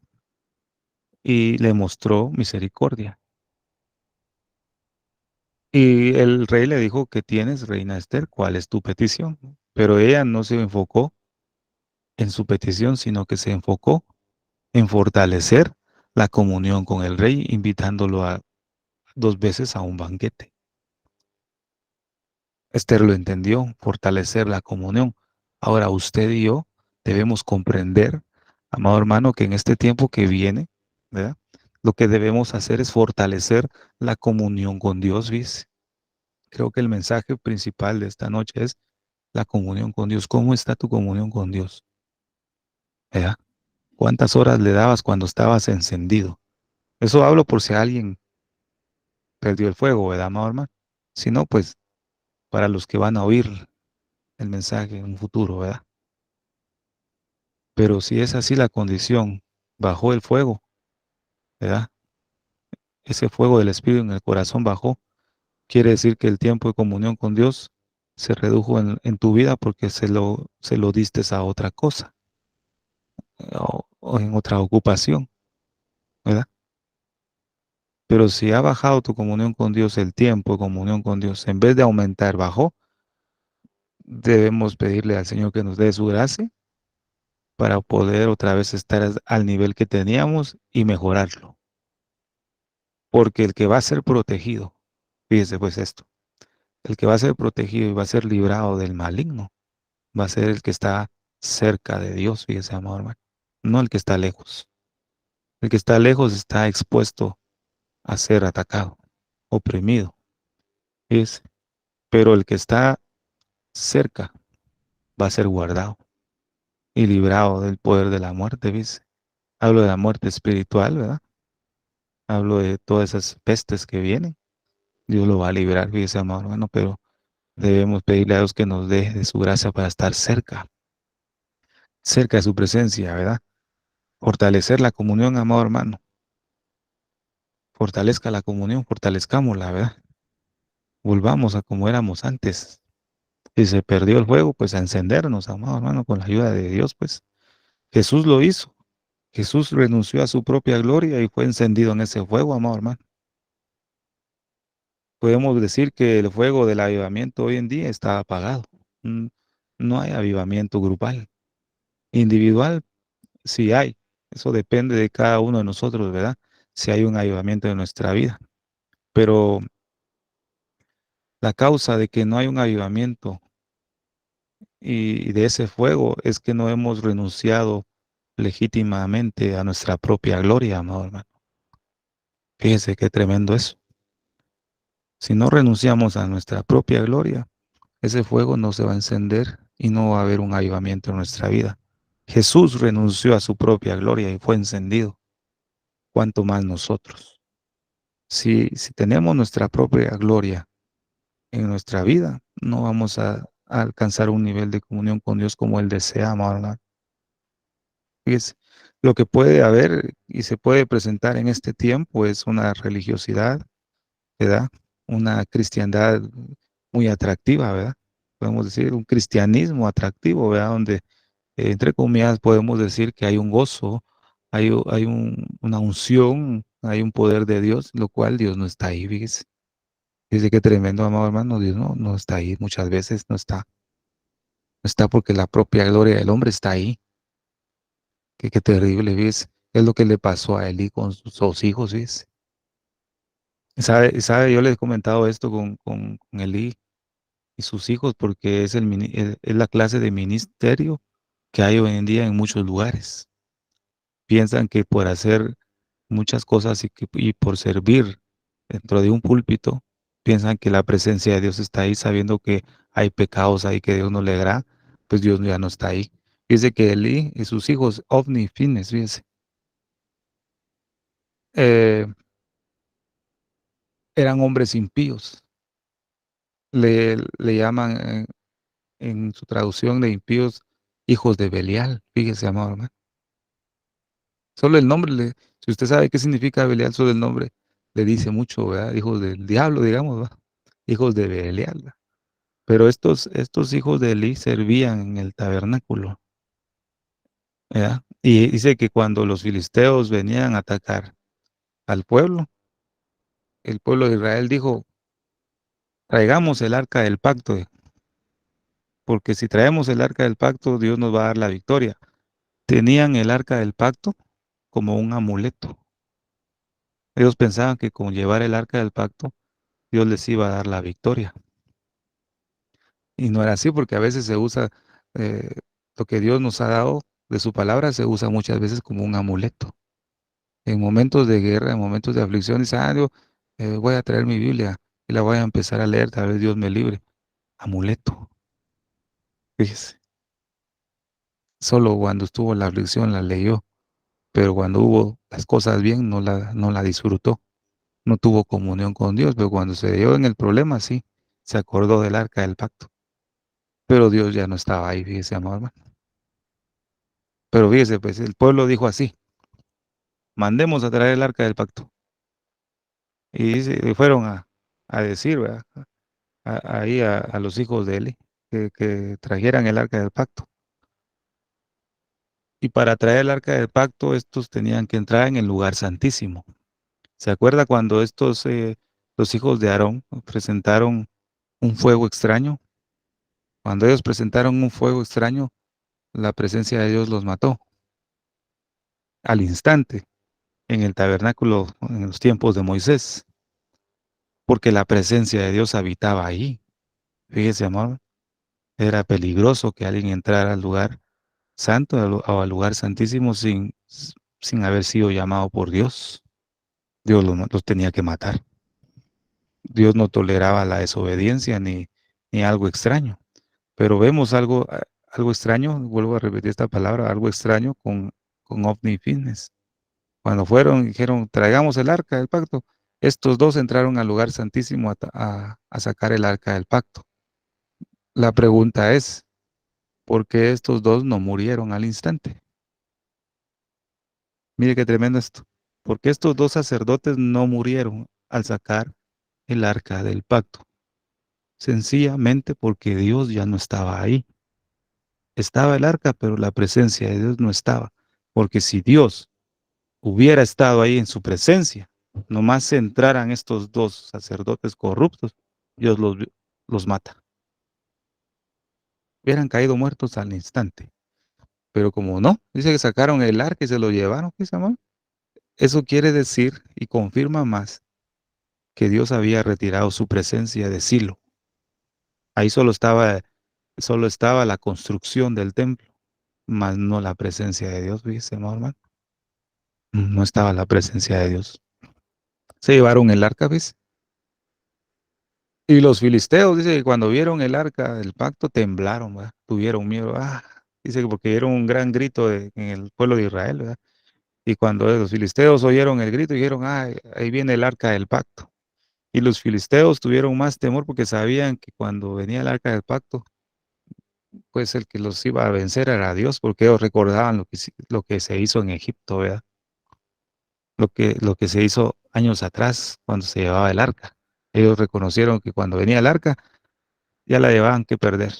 S2: y le mostró misericordia. Y el rey le dijo: ¿qué tienes, reina Esther? ¿Cuál es tu petición? Pero ella no se enfocó en su petición, sino que se enfocó en fortalecer la comunión con el rey, invitándolo a 2 veces a un banquete. Esther lo entendió, fortalecer la comunión. Ahora usted y yo debemos comprender, amado hermano, que en este tiempo que viene, ¿verdad? Lo que debemos hacer es fortalecer la comunión con Dios, ¿ves? Creo que el mensaje principal de esta noche es la comunión con Dios. ¿Cómo está tu comunión con Dios? ¿Verdad? ¿Cuántas horas le dabas cuando estabas encendido? Eso hablo por si alguien perdió el fuego, ¿verdad, amado hermano? Si no, pues para los que van a oír el mensaje en un futuro, ¿verdad? Pero si es así la condición, bajó el fuego, ¿verdad? Ese fuego del Espíritu en el corazón bajó, quiere decir que el tiempo de comunión con Dios se redujo en tu vida porque se lo diste a otra cosa, o en otra ocupación, ¿verdad? Pero si ha bajado tu comunión con Dios, el tiempo de comunión con Dios, en vez de aumentar, bajó, debemos pedirle al Señor que nos dé su gracia para poder otra vez estar al nivel que teníamos y mejorarlo. Porque el que va a ser protegido, fíjese pues esto, el que va a ser protegido y va a ser librado del maligno, va a ser el que está cerca de Dios, fíjese, amado hermano, no el que está lejos. El que está lejos está expuesto a ser atacado, oprimido, fíjese. Pero el que está cerca va a ser guardado y librado del poder de la muerte, ¿viste? Hablo de la muerte espiritual, ¿verdad? Hablo de todas esas pestes que vienen. Dios lo va a librar, fíjese, amado hermano, pero debemos pedirle a Dios que nos dé de su gracia para estar cerca de su presencia, ¿verdad? Fortalecer la comunión, amado hermano. fortalezca la comunión, fortalezcámosla, ¿verdad? Volvamos a como éramos antes. Si se perdió el fuego, pues a encendernos, amado hermano, con la ayuda de Dios, pues. Jesús lo hizo. Jesús renunció a su propia gloria y fue encendido en ese fuego, amado hermano. Podemos decir que el fuego del avivamiento hoy en día está apagado. Mm, No hay avivamiento grupal. Individual, sí hay. Eso depende de cada uno de nosotros, ¿verdad? Si hay un avivamiento en nuestra vida. Pero la causa de que no hay un avivamiento y de ese fuego es que no hemos renunciado legítimamente a nuestra propia gloria, amado hermano. Fíjese qué tremendo eso. Si no renunciamos a nuestra propia gloria, ese fuego no se va a encender y no va a haber un avivamiento en nuestra vida. Jesús renunció a su propia gloria y fue encendido. ¿Cuánto más nosotros? Si tenemos nuestra propia gloria en nuestra vida, no vamos a alcanzar un nivel de comunión con Dios como Él desea, amado hermano. Fíjese, lo que puede haber y se puede presentar en este tiempo es una religiosidad, ¿verdad? Una cristiandad muy atractiva, ¿verdad? Podemos decir un cristianismo atractivo, ¿verdad? Donde, entre comillas, podemos decir que hay un gozo, una unción, hay un poder de Dios, lo cual Dios no está ahí, fíjese. Dice que tremendo, amado hermano, Dios no está ahí, muchas veces no está. No está porque la propia gloria del hombre está ahí. Qué terrible, fíjese. Es lo que le pasó a Eli con sus dos hijos, fíjese. Yo le he comentado esto con Eli y sus hijos porque es la clase de ministerio que hay hoy en día en muchos lugares. Piensan que por hacer muchas cosas y por servir dentro de un púlpito, piensan que la presencia de Dios está ahí, sabiendo que hay pecados ahí que Dios no le hará, pues Dios ya no está ahí. Dice que Eli y sus hijos, Ofni y Fines, fíjese, eh, eran hombres impíos. Le llaman en su traducción de impíos hijos de Belial, fíjese, amado hermano. Solo el nombre, si usted sabe qué significa Belial, solo el nombre le dice mucho, ¿verdad? Hijos del diablo, digamos, ¿verdad? Hijos de Belial, ¿verdad? Pero estos hijos de Eli servían en el tabernáculo, ¿verdad? Y dice que cuando los filisteos venían a atacar al pueblo, el pueblo de Israel dijo, traigamos el arca del pacto, porque si traemos el arca del pacto, Dios nos va a dar la victoria. Tenían el arca del pacto como un amuleto. Ellos pensaban que con llevar el arca del pacto, Dios les iba a dar la victoria. Y no era así, porque a veces se usa eh, lo que Dios nos ha dado de su palabra, se usa muchas veces como un amuleto. En momentos de guerra, en momentos de aflicción, dice, Dios, voy a traer mi Biblia y la voy a empezar a leer, tal vez Dios me libre. Amuleto, fíjese. Solo cuando estuvo la aflicción la leyó, pero cuando hubo las cosas bien no la disfrutó. No tuvo comunión con Dios, pero cuando se dio en el problema, sí, se acordó del arca del pacto. Pero Dios ya no estaba ahí, fíjese, amado hermano. Pero fíjese, pues el pueblo dijo así, mandemos a traer el arca del pacto. Y fueron a decir, ¿verdad? Ahí a los hijos de Eli que trajeran el arca del pacto. Y para traer el arca del pacto, estos tenían que entrar en el lugar santísimo. ¿Se acuerda cuando los hijos de Aarón presentaron un fuego extraño? Cuando ellos presentaron un fuego extraño, la presencia de Dios los mató al instante en el tabernáculo en los tiempos de Moisés, porque la presencia de Dios habitaba ahí. Fíjese, amor, era peligroso que alguien entrara al lugar santo o al lugar santísimo sin haber sido llamado por Dios. Dios los tenía que matar. Dios no toleraba la desobediencia ni algo extraño. Pero vemos algo extraño, vuelvo a repetir esta palabra, algo extraño con Ofni y Finnes. Cuando fueron, dijeron, traigamos el arca del pacto. Estos dos entraron al lugar santísimo a sacar el arca del pacto. La pregunta es, ¿por qué estos dos no murieron al instante? Mire qué tremendo esto. porque estos dos sacerdotes no murieron al sacar el arca del pacto, sencillamente porque Dios ya no estaba ahí. Estaba el arca, pero la presencia de Dios no estaba, porque si Dios hubiera estado ahí en su presencia, nomás se entraran estos dos sacerdotes corruptos, Dios los mata. Hubieran caído muertos al instante. Pero como no, dice que sacaron el arca y se lo llevaron, ¿qué se llama? Eso quiere decir y confirma más que Dios había retirado su presencia de Silo. Ahí solo estaba la construcción del templo, más no la presencia de Dios, dice hermano. No estaba la presencia de Dios. Se llevaron el arca, ¿ves? Y los filisteos, dice que cuando vieron el arca del pacto temblaron, ¿verdad? Tuvieron miedo. Dice que porque oyeron un gran grito en el pueblo de Israel, ¿verdad? Y cuando los filisteos oyeron el grito, dijeron, ahí viene el arca del pacto. Y los filisteos tuvieron más temor porque sabían que cuando venía el arca del pacto, pues el que los iba a vencer era Dios, porque ellos recordaban lo que se hizo en Egipto, ¿verdad? Lo que se hizo años atrás cuando se llevaba el arca. Ellos reconocieron que cuando venía el arca, ya la llevaban que perder.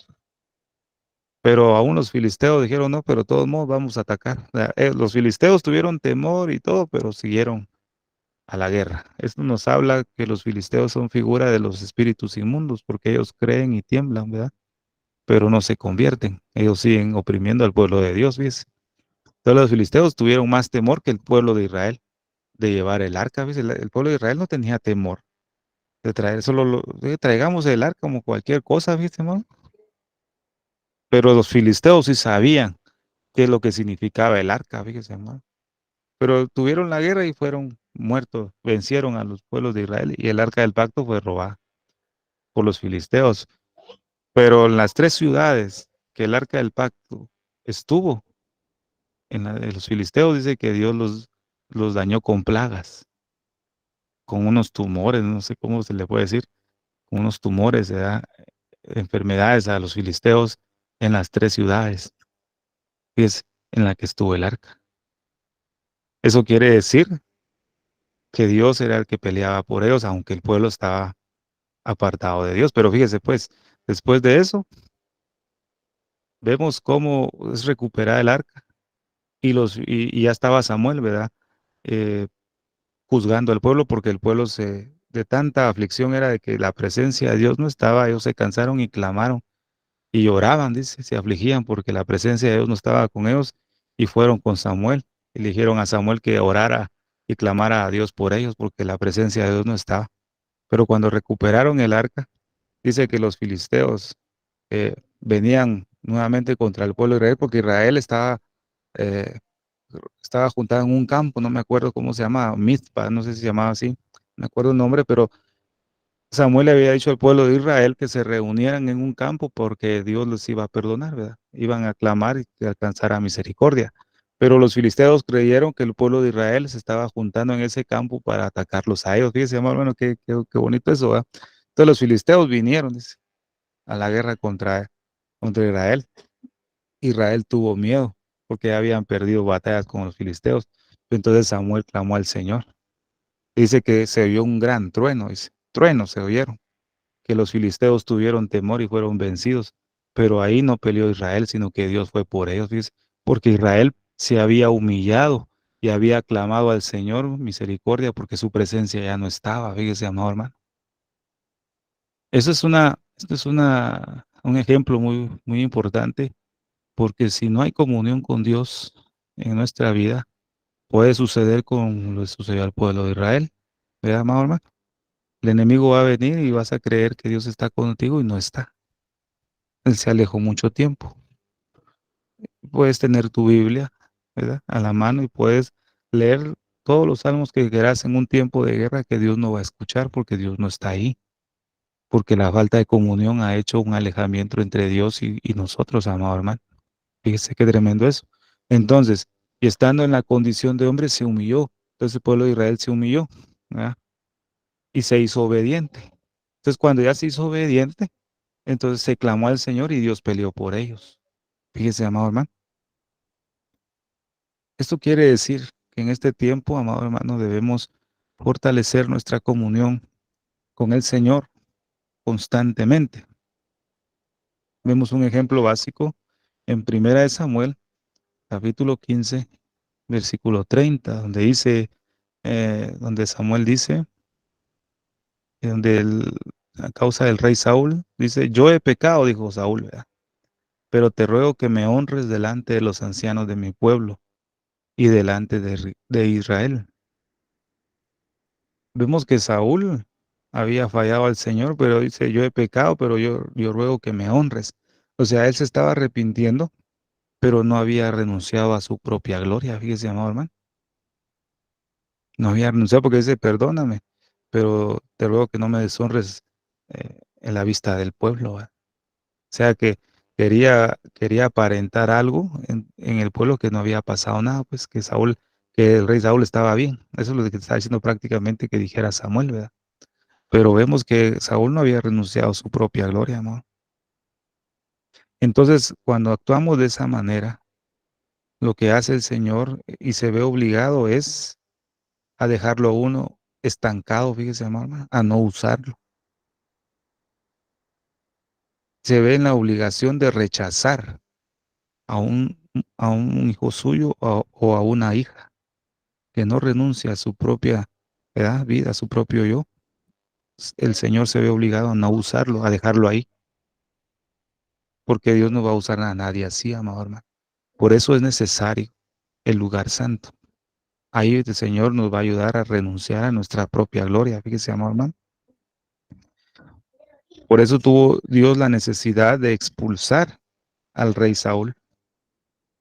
S2: Pero aún los filisteos dijeron, no, pero de todos modos vamos a atacar. O sea, los filisteos tuvieron temor y todo, pero siguieron a la guerra. Esto nos habla que los filisteos son figura de los espíritus inmundos, porque ellos creen y tiemblan, ¿verdad? Pero no se convierten. Ellos siguen oprimiendo al pueblo de Dios, ¿ves? Entonces los filisteos tuvieron más temor que el pueblo de Israel de llevar el arca, ¿ves? El pueblo de Israel no tenía temor de traer, traigamos el arca como cualquier cosa, ¿viste, hermano? Pero los filisteos sí sabían qué es lo que significaba el arca, fíjese, hermano. Pero tuvieron la guerra y fueron muertos, vencieron a los pueblos de Israel y el arca del pacto fue robada por los filisteos. Pero en las tres ciudades que el arca del pacto estuvo, en la de los filisteos, dice que Dios los dañó con plagas, con unos tumores, no sé cómo se le puede decir, con unos tumores, ¿verdad? Enfermedades a los filisteos en las tres ciudades, que es en la que estuvo el arca. Eso quiere decir que Dios era el que peleaba por ellos, aunque el pueblo estaba apartado de Dios. Pero fíjese, pues, después de eso, vemos cómo es recuperar el arca y ya estaba Samuel, ¿verdad? Eh, Juzgando al pueblo porque el pueblo de tanta aflicción era de que la presencia de Dios no estaba, ellos se cansaron y clamaron y lloraban, dice, se afligían porque la presencia de Dios no estaba con ellos y fueron con Samuel y le dijeron a Samuel que orara y clamara a Dios por ellos porque la presencia de Dios no estaba. Pero cuando recuperaron el arca, dice que los filisteos venían nuevamente contra el pueblo de Israel porque Israel eh, estaba juntado en un campo, no me acuerdo cómo se llamaba, Mizpa, no sé si se llamaba así, no me acuerdo el nombre, pero Samuel le había dicho al pueblo de Israel que se reunieran en un campo porque Dios les iba a perdonar, ¿verdad? Iban a clamar y que alcanzara misericordia. Pero los filisteos creyeron que el pueblo de Israel se estaba juntando en ese campo para atacarlos a ellos. Fíjese, hermano, qué bonito eso, ¿verdad? Entonces los filisteos vinieron, dice, a la guerra contra Israel. Israel tuvo miedo porque habían perdido batallas con los filisteos. Entonces Samuel clamó al Señor. Dice que se oyó un gran trueno, dice, truenos se oyeron, que los filisteos tuvieron temor y fueron vencidos. Pero ahí no peleó Israel, sino que Dios fue por ellos, dice, porque Israel se había humillado y había clamado al Señor misericordia porque su presencia ya no estaba, fíjese, amado hermano. Esto es un ejemplo muy, muy importante, porque si no hay comunión con Dios en nuestra vida, puede suceder como lo sucedió al pueblo de Israel. ¿Verdad, amado hermano? El enemigo va a venir y vas a creer que Dios está contigo y no está. Él se alejó mucho tiempo. Puedes tener tu Biblia, ¿verdad? A la mano y puedes leer todos los salmos que quieras en un tiempo de guerra que Dios no va a escuchar porque Dios no está ahí. Porque la falta de comunión ha hecho un alejamiento entre Dios y nosotros, amado hermano. Fíjese qué tremendo eso. Entonces, y estando en la condición de hombre, se humilló. Entonces el pueblo de Israel se humilló, ¿verdad? Y se hizo obediente. Entonces, cuando ya se hizo obediente, entonces se clamó al Señor y Dios peleó por ellos. Fíjese, amado hermano. Esto quiere decir que en este tiempo, amado hermano, debemos fortalecer nuestra comunión con el Señor constantemente. Vemos un ejemplo básico en Primera de Samuel, capítulo 15, versículo 30, donde dice, donde Samuel dice, donde a causa del rey Saúl, dice, yo he pecado, dijo Saúl, ¿verdad? Pero te ruego que me honres delante de los ancianos de mi pueblo y delante de Israel. Vemos que Saúl había fallado al Señor, pero dice, yo he pecado, pero yo ruego que me honres. O sea, él se estaba arrepintiendo, pero no había renunciado a su propia gloria, fíjese, amado hermano. No había renunciado porque dice, perdóname, pero te ruego que no me deshonres en la vista del pueblo, ¿va? O sea que quería aparentar algo en el pueblo que no había pasado nada, pues que el rey Saúl estaba bien. Eso es lo que está diciendo prácticamente que dijera Samuel, ¿verdad? Pero vemos que Saúl no había renunciado a su propia gloria, amor. Entonces, cuando actuamos de esa manera, lo que hace el Señor y se ve obligado es a dejarlo a uno estancado, fíjese, amor, a no usarlo. Se ve en la obligación de rechazar a un, a un hijo suyo o a una hija que no renuncia a su propia, ¿verdad?, vida, a su propio yo. El Señor se ve obligado a no usarlo, a dejarlo ahí, porque Dios no va a usar a nadie así, amado hermano. Por eso es necesario el lugar santo. Ahí el Señor nos va a ayudar a renunciar a nuestra propia gloria. Fíjese, amado hermano. Por eso tuvo Dios la necesidad de expulsar al rey Saúl.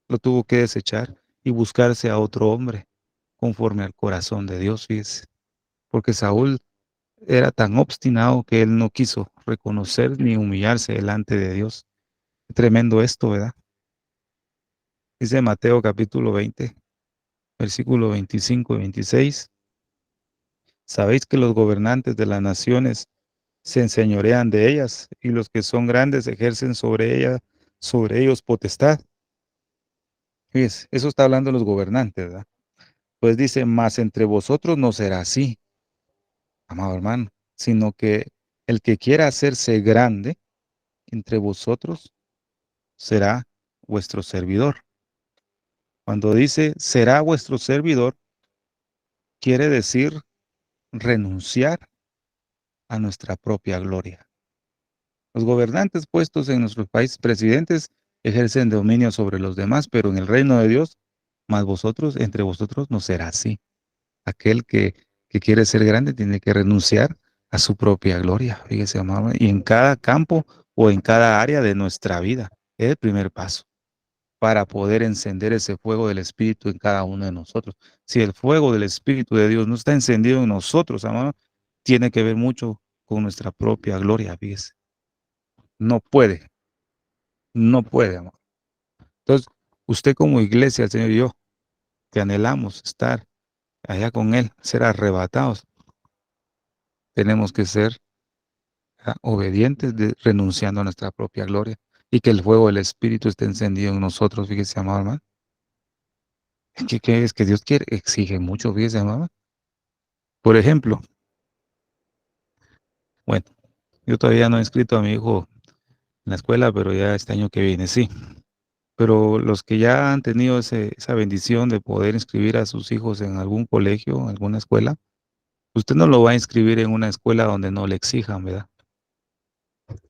S2: Lo tuvo que desechar y buscarse a otro hombre conforme al corazón de Dios, fíjese. Porque Saúl era tan obstinado que él no quiso reconocer ni humillarse delante de Dios. Tremendo esto, ¿verdad? Dice Mateo capítulo 20, versículo 25 y 26. Sabéis que los gobernantes de las naciones se enseñorean de ellas y los que son grandes ejercen sobre ellos potestad. Fíjese, eso está hablando de los gobernantes, ¿verdad? Pues dice, mas entre vosotros no será así, amado hermano, sino que el que quiera hacerse grande entre vosotros será vuestro servidor. Cuando dice será vuestro servidor, quiere decir renunciar a nuestra propia gloria. Los gobernantes puestos en nuestros países, presidentes, ejercen dominio sobre los demás, pero en el reino de Dios, más vosotros, entre vosotros, no será así. Aquel que quiere ser grande tiene que renunciar a su propia gloria, fíjese, amado, y en cada campo o en cada área de nuestra vida. Es el primer paso para poder encender ese fuego del Espíritu en cada uno de nosotros. Si el fuego del Espíritu de Dios no está encendido en nosotros, amado, tiene que ver mucho con nuestra propia gloria, fíjese. No puede, no puede, amado. Entonces, usted como iglesia, el Señor y yo, que anhelamos estar allá con Él, ser arrebatados, tenemos que ser obedientes, renunciando a nuestra propia gloria y que el fuego del Espíritu esté encendido en nosotros, fíjese, amado hermano. ¿Qué es que Dios quiere? Exige mucho, fíjese, amado. Por ejemplo, bueno, yo todavía no he inscrito a mi hijo en la escuela, pero ya este año que viene sí. Pero los que ya han tenido esa bendición de poder inscribir a sus hijos en algún colegio, en alguna escuela, usted no lo va a inscribir en una escuela donde no le exijan, ¿verdad?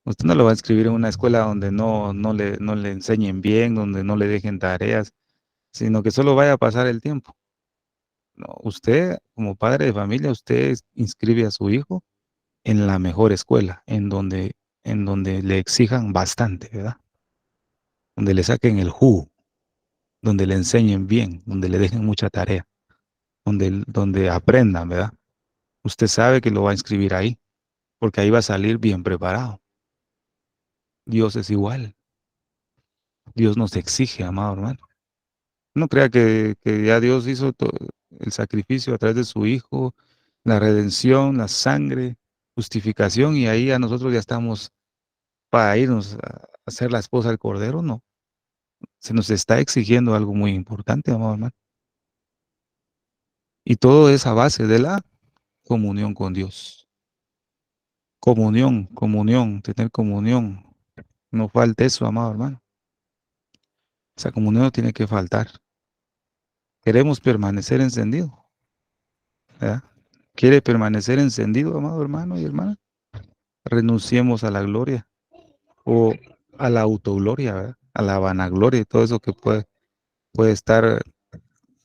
S2: Usted no lo va a inscribir en una escuela donde no le enseñen bien, donde no le dejen tareas, sino que solo vaya a pasar el tiempo. No, usted, como padre de familia, usted inscribe a su hijo en la mejor escuela, en donde le exijan bastante, ¿verdad? Donde le saquen el jugo, donde le enseñen bien, donde le dejen mucha tarea, donde aprendan, ¿verdad? Usted sabe que lo va a inscribir ahí, porque ahí va a salir bien preparado. Dios es igual. Dios nos exige, amado hermano. No crea que ya Dios hizo el sacrificio a través de su Hijo, la redención, la sangre, justificación, y ahí a nosotros ya estamos para irnos a ser la esposa del Cordero. No, se nos está exigiendo algo muy importante, amado hermano. Y todo es a base de la comunión con Dios. Comunión, tener comunión. No falte eso, amado hermano. Esa comunión no tiene que faltar. Queremos permanecer encendido, ¿verdad? ¿Quiere permanecer encendido, amado hermano y hermana? Renunciemos a la gloria o a la autogloria, ¿verdad? A la vanagloria y todo eso que puede estar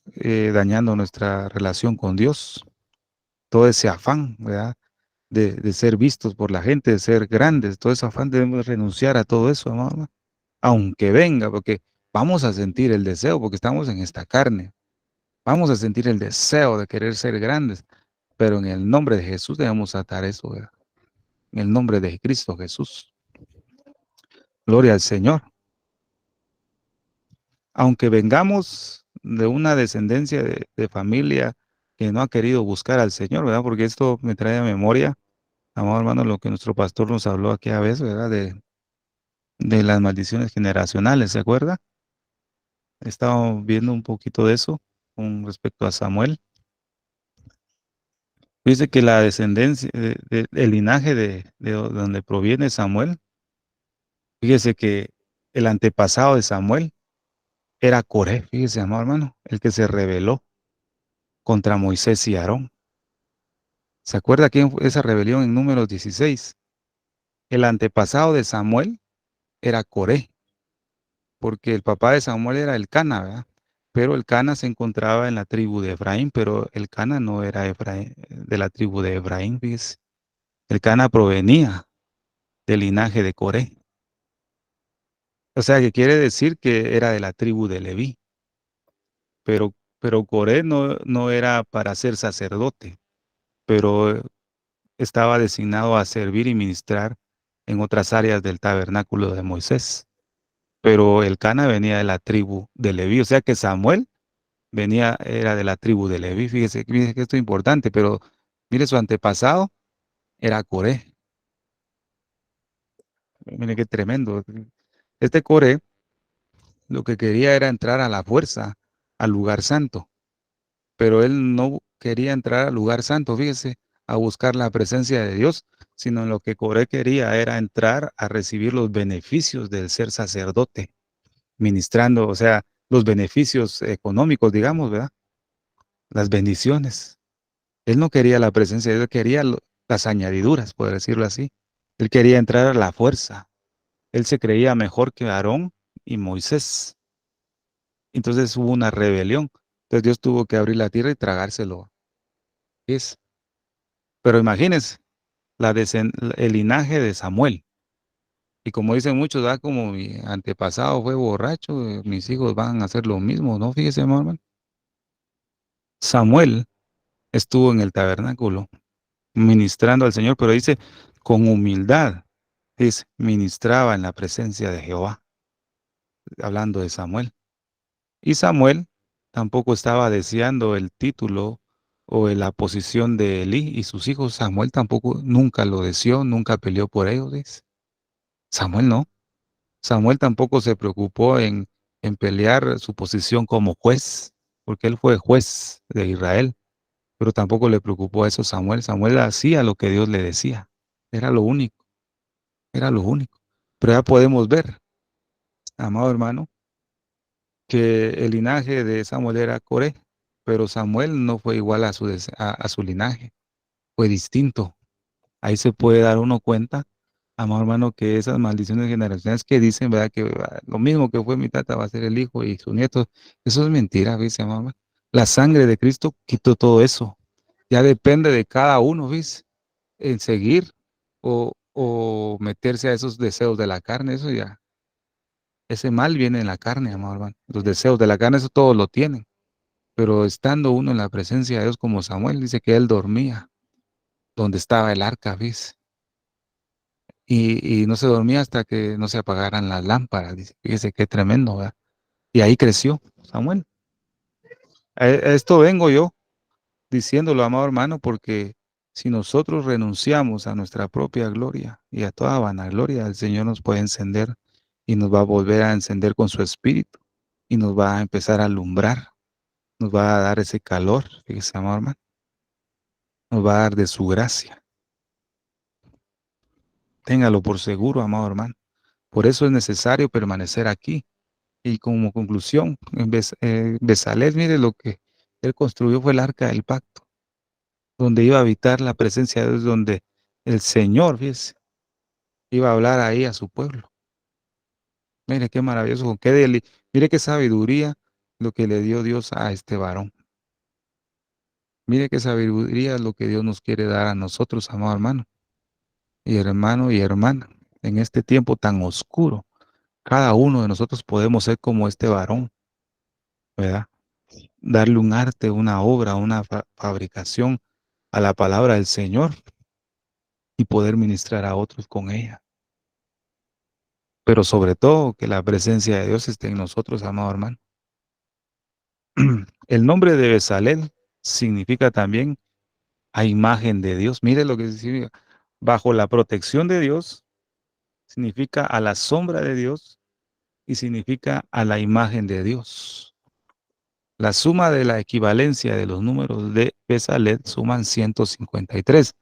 S2: dañando nuestra relación con Dios. Todo ese afán, ¿verdad? De ser vistos por la gente, de ser grandes, todo ese afán debemos renunciar a todo eso, amado hermano. Aunque venga, porque vamos a sentir el deseo, porque estamos en esta carne. Vamos a sentir el deseo de querer ser grandes, pero en el nombre de Jesús debemos atar eso, ¿verdad? En el nombre de Cristo Jesús. Gloria al Señor. Aunque vengamos de una descendencia de familia que no ha querido buscar al Señor, ¿verdad? Porque esto me trae a memoria, amado hermano, lo que nuestro pastor nos habló aquella vez, ¿verdad? De las maldiciones generacionales, ¿se acuerda? He estado viendo un poquito de eso con respecto a Samuel. Dice que la descendencia, el linaje de donde proviene Samuel, fíjese que el antepasado de Samuel era Coré, fíjese, amado hermano, el que se rebeló contra Moisés y Aarón. ¿Se acuerda quién fue esa rebelión en Números 16? El antepasado de Samuel era Coré, porque el papá de Samuel era Elcana, ¿verdad? Pero Elcana se encontraba en la tribu de Efraín, pero Elcana no era de la tribu de Efraín, fíjese. Elcana provenía del linaje de Coré. O sea, que quiere decir que era de la tribu de Leví, pero Coré no era para ser sacerdote, pero estaba designado a servir y ministrar en otras áreas del tabernáculo de Moisés. Pero el Cana venía de la tribu de Leví, o sea que Samuel era de la tribu de Leví. Fíjese que esto es importante, pero mire su antepasado era Coré. Mire qué tremendo. Este Coré lo que quería era entrar a la fuerza al lugar santo, pero él no quería entrar al lugar santo, fíjese, a buscar la presencia de Dios, sino en lo que Coré quería era entrar a recibir los beneficios del ser sacerdote, ministrando, o sea, los beneficios económicos, digamos, ¿verdad? Las bendiciones. Él no quería la presencia de Dios, él quería las añadiduras, por decirlo así. Él quería entrar a la fuerza. Él se creía mejor que Aarón y Moisés. Entonces hubo una rebelión. Entonces Dios tuvo que abrir la tierra y tragárselo. Es. Pero imagínense, el linaje de Samuel. Y como dicen muchos, como mi antepasado fue borracho, mis hijos van a hacer lo mismo, ¿no? Fíjese, hermano. Samuel estuvo en el tabernáculo ministrando al Señor, pero dice con humildad, dice, ministraba en la presencia de Jehová, hablando de Samuel. Y Samuel tampoco estaba deseando el título o la posición de Elí y sus hijos. Samuel tampoco nunca lo deseó, nunca peleó por ellos, dice. Samuel no. Samuel tampoco se preocupó en pelear su posición como juez, porque él fue juez de Israel, pero tampoco le preocupó eso a Samuel. Samuel hacía lo que Dios le decía. Era lo único, era lo único. Pero ya podemos ver, amado hermano, que el linaje de Samuel era Coré, pero Samuel no fue igual a su linaje, fue distinto. Ahí se puede dar uno cuenta, amado hermano, que esas maldiciones generacionales que dicen, ¿verdad? Que lo mismo que fue mi tata va a ser el hijo y su nieto, eso es mentira, ¿viste, amado hermano? La sangre de Cristo quitó todo eso. Ya depende de cada uno, ¿viste? En seguir o meterse a esos deseos de la carne, eso ya. Ese mal viene en la carne, amado hermano. Los deseos de la carne, eso todos lo tienen. Pero estando uno en la presencia de Dios como Samuel, dice que él dormía donde estaba el arca, ¿ves? Y no se dormía hasta que no se apagaran las lámparas. Dice, fíjese qué tremendo, ¿verdad? Y ahí creció Samuel. A esto vengo yo diciéndolo, amado hermano, porque si nosotros renunciamos a nuestra propia gloria y a toda vanagloria, el Señor nos puede encender y nos va a volver a encender con su espíritu y nos va a empezar a alumbrar, nos va a dar ese calor, fíjese, amado hermano, nos va a dar de su gracia. Téngalo por seguro, amado hermano. Por eso es necesario permanecer aquí. Y como conclusión, Bezalel, mire lo que él construyó fue el arca del pacto, donde iba a habitar la presencia de Dios, donde el Señor, fíjese, iba a hablar ahí a su pueblo. Mire qué maravilloso, mire qué sabiduría lo que le dio Dios a este varón. Mire qué sabiduría es lo que Dios nos quiere dar a nosotros, amado hermano y hermana, en este tiempo tan oscuro. Cada uno de nosotros podemos ser como este varón, ¿verdad? Darle un arte, una obra, una fabricación a la palabra del Señor y poder ministrar a otros con ella. Pero sobre todo que la presencia de Dios esté en nosotros, amado hermano. El nombre de Bezalel significa también a imagen de Dios. Mire lo que significa. Bajo la protección de Dios, significa a la sombra de Dios y significa a la imagen de Dios. La suma de la equivalencia de los números de Bezalel suman 153.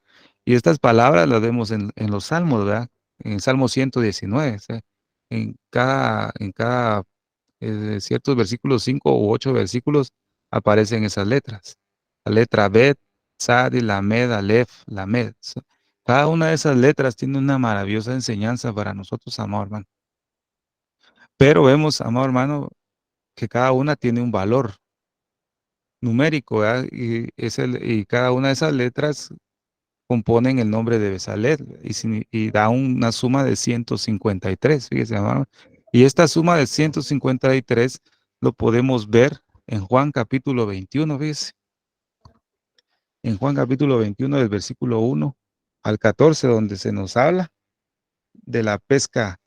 S2: Y estas palabras las vemos en los salmos, ¿verdad? En el Salmo 119. ¿Sí? En cada ciertos versículos, 5 u 8 versículos, aparecen esas letras. La letra Bet, Sadi, Lamed, Aleph, Lamed. Cada una de esas letras tiene una maravillosa enseñanza para nosotros, amado hermano. Pero vemos, amado hermano, que cada una tiene un valor numérico, ¿verdad? Y cada una de esas letras componen el nombre de Bezalel y da una suma de 153, fíjese, hermano. Y esta suma de 153 lo podemos ver en Juan capítulo 21, fíjese. En Juan capítulo 21, del versículo 1 al 14, donde se nos habla de la pesca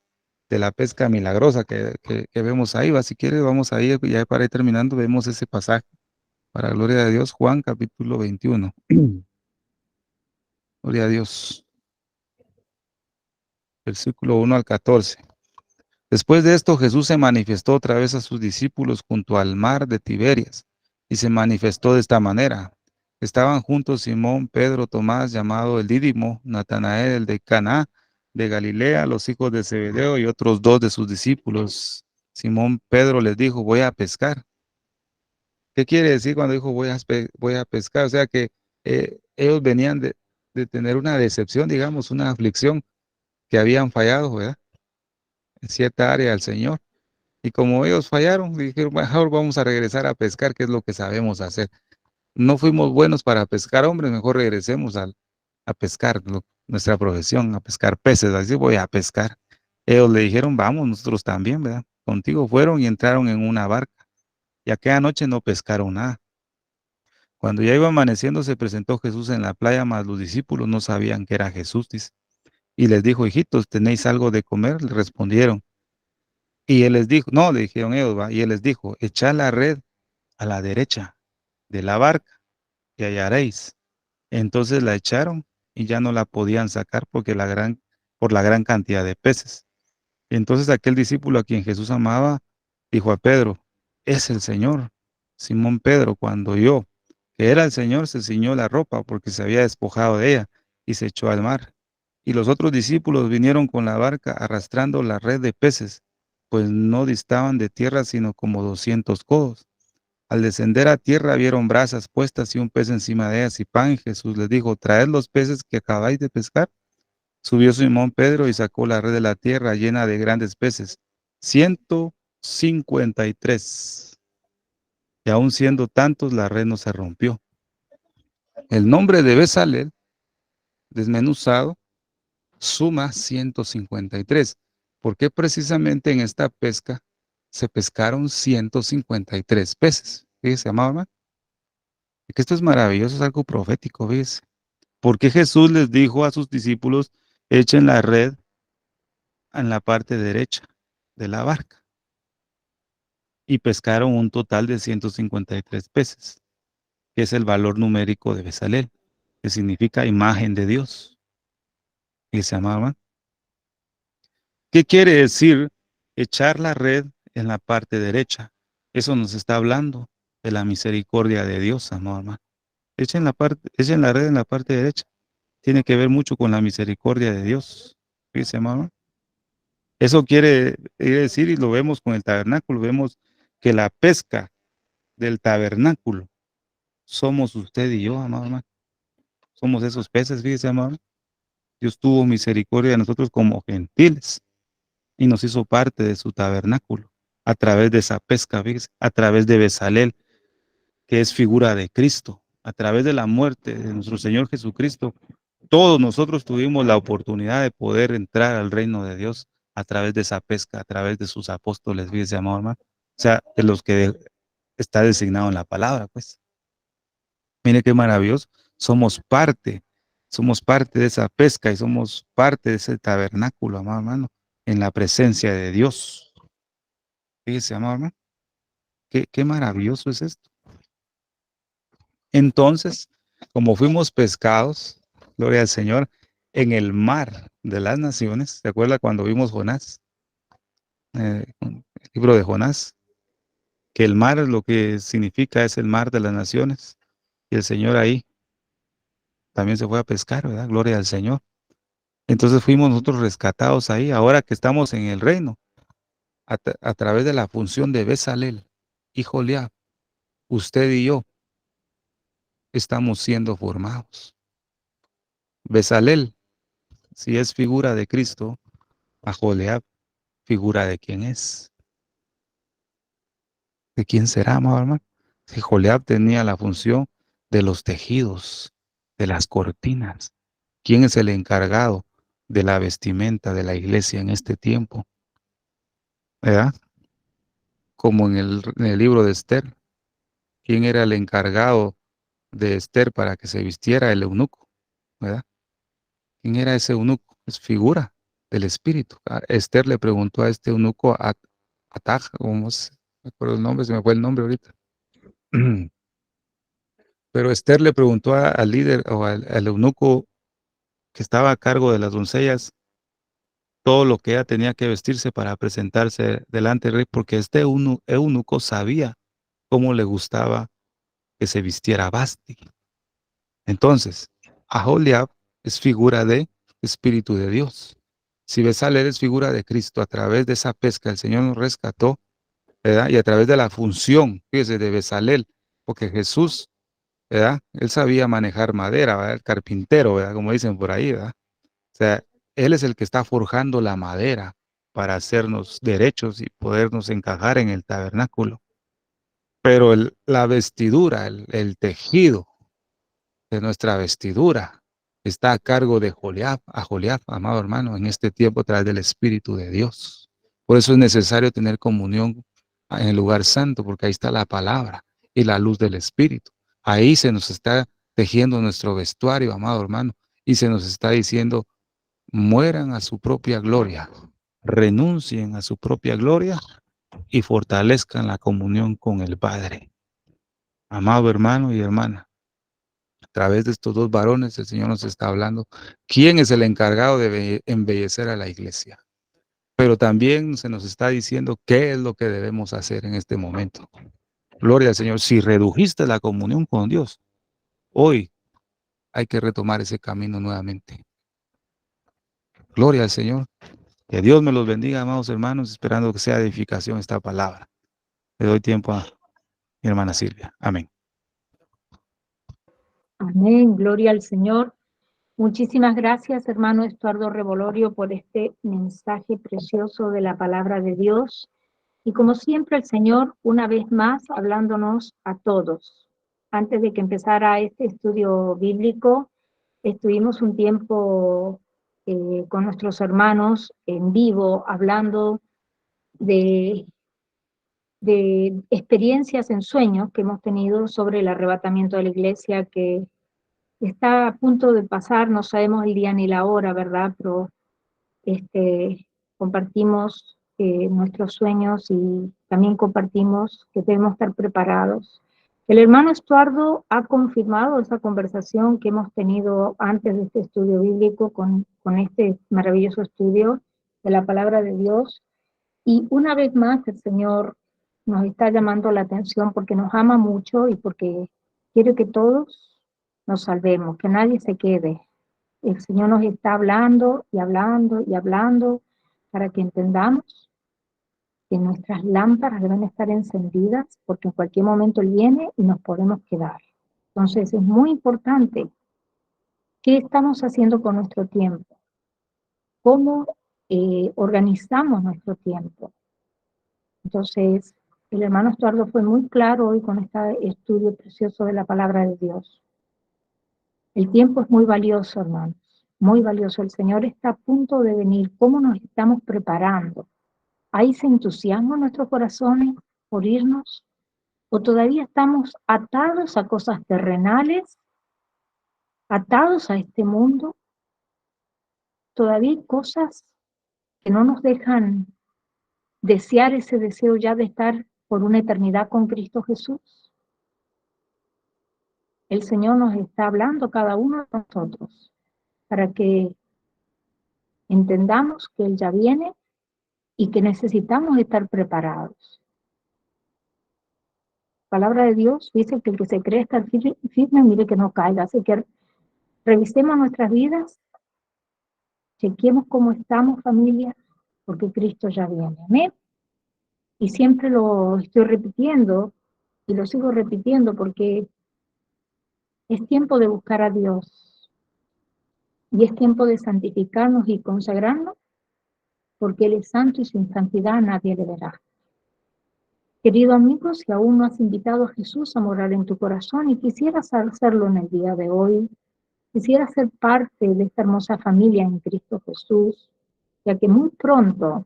S2: milagrosa que vemos ahí. Va, si quiere, vamos ahí, ya para ir terminando, vemos ese pasaje. Para gloria de Dios, Juan capítulo 21. Gloria a Dios. Versículo 1 al 14. Después de esto, Jesús se manifestó otra vez a sus discípulos junto al mar de Tiberias, y se manifestó de esta manera. Estaban juntos Simón, Pedro, Tomás, llamado el Dídimo, Natanael, el de Caná, de Galilea, los hijos de Zebedeo y otros dos de sus discípulos. Simón Pedro les dijo, voy a pescar. ¿Qué quiere decir cuando dijo voy a pescar? O sea que ellos venían de tener una decepción, digamos, una aflicción, que habían fallado, ¿verdad? En cierta área al Señor. Y como ellos fallaron, dijeron, mejor vamos a regresar a pescar, que es lo que sabemos hacer. No fuimos buenos para pescar hombres, mejor regresemos a pescar, nuestra profesión, a pescar peces. Así voy a pescar. Ellos le dijeron, vamos, nosotros también, ¿verdad? Contigo fueron y entraron en una barca. Y aquella noche no pescaron nada. Cuando ya iba amaneciendo, se presentó Jesús en la playa, mas los discípulos no sabían que era Jesús, dice. Y les dijo, hijitos, ¿tenéis algo de comer? Le respondieron. Y él les dijo, no, le dijeron ellos, va, y él les dijo, echad la red a la derecha de la barca y hallaréis. Entonces la echaron y ya no la podían sacar por la gran cantidad de peces. Entonces aquel discípulo a quien Jesús amaba dijo a Pedro, es el Señor. Simón Pedro, cuando oyó que era el Señor, se ciñó la ropa porque se había despojado de ella y se echó al mar. Y los otros discípulos vinieron con la barca arrastrando la red de peces, pues no distaban de tierra sino como 200 codos. Al descender a tierra vieron brasas puestas y un pez encima de ellas y pan. Y Jesús les dijo, traed los peces que acabáis de pescar. Subió Simón Pedro y sacó la red de la tierra llena de grandes peces, 153. Y aun siendo tantos, la red no se rompió. El nombre de Bezalel, desmenuzado, suma 153. ¿Por qué precisamente en esta pesca se pescaron 153 peces? Fíjese, amado hermano. Que esto es maravilloso, es algo profético, ¿ves? Porque Jesús les dijo a sus discípulos, echen la red en la parte derecha de la barca y pescaron un total de 153 peces, que es el valor numérico de Bezalel, que significa imagen de Dios. Y se llamaban. ¿Qué quiere decir echar la red en la parte derecha? Eso nos está hablando de la misericordia de Dios, amado hermano. Echen la red en la parte derecha. Tiene que ver mucho con la misericordia de Dios. Fíjese, amado. Eso quiere decir, y lo vemos con el tabernáculo, vemos que la pesca del tabernáculo somos usted y yo, amado hermano. Somos esos peces, fíjese, amado. Dios tuvo misericordia de nosotros como gentiles y nos hizo parte de su tabernáculo a través de esa pesca, fíjese, a través de Bezalel, que es figura de Cristo, a través de la muerte de nuestro Señor Jesucristo. Todos nosotros tuvimos la oportunidad de poder entrar al reino de Dios a través de esa pesca, a través de sus apóstoles, fíjese, amado hermano. O sea, de los que está designado en la palabra, pues. Mire qué maravilloso. Somos parte de esa pesca y somos parte de ese tabernáculo, amado hermano, en la presencia de Dios. Fíjese, amado hermano, qué maravilloso es esto. Entonces, como fuimos pescados, gloria al Señor, en el mar de las naciones, ¿se acuerda cuando vimos Jonás? El libro de Jonás, que el mar lo que significa es el mar de las naciones, y el Señor ahí también se fue a pescar, ¿verdad? Gloria al Señor. Entonces fuimos nosotros rescatados ahí, ahora que estamos en el reino, a través de la función de Bezalel y Joliab, usted y yo estamos siendo formados. Bezalel, si es figura de Cristo, a Joliab, figura de quién es. ¿De quién será, amado hermano? Si Joliab tenía la función de los tejidos, de las cortinas, ¿quién es el encargado de la vestimenta de la iglesia en este tiempo? ¿Verdad? Como en el libro de Esther, ¿quién era el encargado de Esther para que se vistiera el eunuco? ¿Verdad? ¿Quién era ese eunuco? Es figura del espíritu. Esther le preguntó a este eunuco, Ataj, ¿cómo se me acuerdo el nombre? Se me fue el nombre ahorita. Pero Esther le preguntó al líder o al eunuco que estaba a cargo de las doncellas todo lo que ella tenía que vestirse para presentarse delante del rey, porque este eunuco sabía cómo le gustaba que se vistiera Basti. Entonces, Aholiab es figura de Espíritu de Dios. Si Bezalel es figura de Cristo, a través de esa pesca el Señor nos rescató, ¿verdad? Y a través de la función, fíjese, de Bezalel, porque Jesús, ¿verdad? Él sabía manejar madera, ¿verdad? El carpintero, ¿verdad? Como dicen por ahí, ¿verdad? O sea, Él es el que está forjando la madera para hacernos derechos y podernos encajar en el tabernáculo. Pero la vestidura, el tejido de nuestra vestidura está a cargo de Joliab, a Joliab, amado hermano, en este tiempo a través del Espíritu de Dios. Por eso es necesario tener comunión en el lugar santo, porque ahí está la palabra y la luz del Espíritu. Ahí se nos está tejiendo nuestro vestuario, amado hermano, y se nos está diciendo, mueran a su propia gloria, renuncien a su propia gloria y fortalezcan la comunión con el Padre. Amado hermano y hermana, a través de estos dos varones el Señor nos está hablando quién es el encargado de embellecer a la iglesia. Pero también se nos está diciendo qué es lo que debemos hacer en este momento. Gloria al Señor. Si redujiste la comunión con Dios, hoy hay que retomar ese camino nuevamente. Gloria al Señor. Que Dios me los bendiga, amados hermanos, esperando que sea edificación esta palabra. Le doy tiempo a mi hermana Silvia. Amén.
S1: Amén, gloria al Señor. Muchísimas gracias, hermano Estuardo Revolorio, por este mensaje precioso de la palabra de Dios. Y como siempre, el Señor, una vez más, hablándonos a todos. Antes de que empezara este estudio bíblico, estuvimos un tiempo con nuestros hermanos en vivo, hablando de experiencias en sueños que hemos tenido sobre el arrebatamiento de la iglesia, que está a punto de pasar, no sabemos el día ni la hora, ¿verdad? Pero compartimos nuestros sueños y también compartimos que debemos estar preparados. El hermano Estuardo ha confirmado esa conversación que hemos tenido antes de este estudio bíblico con este maravilloso estudio de la palabra de Dios. Y una vez más el Señor nos está llamando la atención porque nos ama mucho y porque quiere que todos nos salvemos, que nadie se quede. El Señor nos está hablando y hablando y hablando para que entendamos que nuestras lámparas deben estar encendidas porque en cualquier momento Él viene y nos podemos quedar. Entonces es muy importante qué estamos haciendo con nuestro tiempo, cómo organizamos nuestro tiempo. Entonces, el hermano Estuardo fue muy claro hoy con este estudio precioso de la palabra de Dios. El tiempo es muy valioso, hermanos, muy valioso. El Señor está a punto de venir. ¿Cómo nos estamos preparando? ¿Hay ese entusiasmo en nuestros corazones por irnos? ¿O todavía estamos atados a cosas terrenales, atados a este mundo? Todavía hay cosas que no nos dejan desear ese deseo ya de estar por una eternidad con Cristo Jesús. El Señor nos está hablando a cada uno de nosotros para que entendamos que Él ya viene y que necesitamos estar preparados. La palabra de Dios dice que el que se cree estar firme, mire que no caiga. Así que revisemos nuestras vidas, chequemos cómo estamos, familia, porque Cristo ya viene. Amén. Y siempre lo estoy repitiendo y lo sigo repitiendo porque es tiempo de buscar a Dios y es tiempo de santificarnos y consagrarnos porque Él es santo y sin santidad nadie le verá. Querido amigo, si aún no has invitado a Jesús a morar en tu corazón y quisieras hacerlo en el día de hoy, quisieras ser parte de esta hermosa familia en Cristo Jesús, ya que muy pronto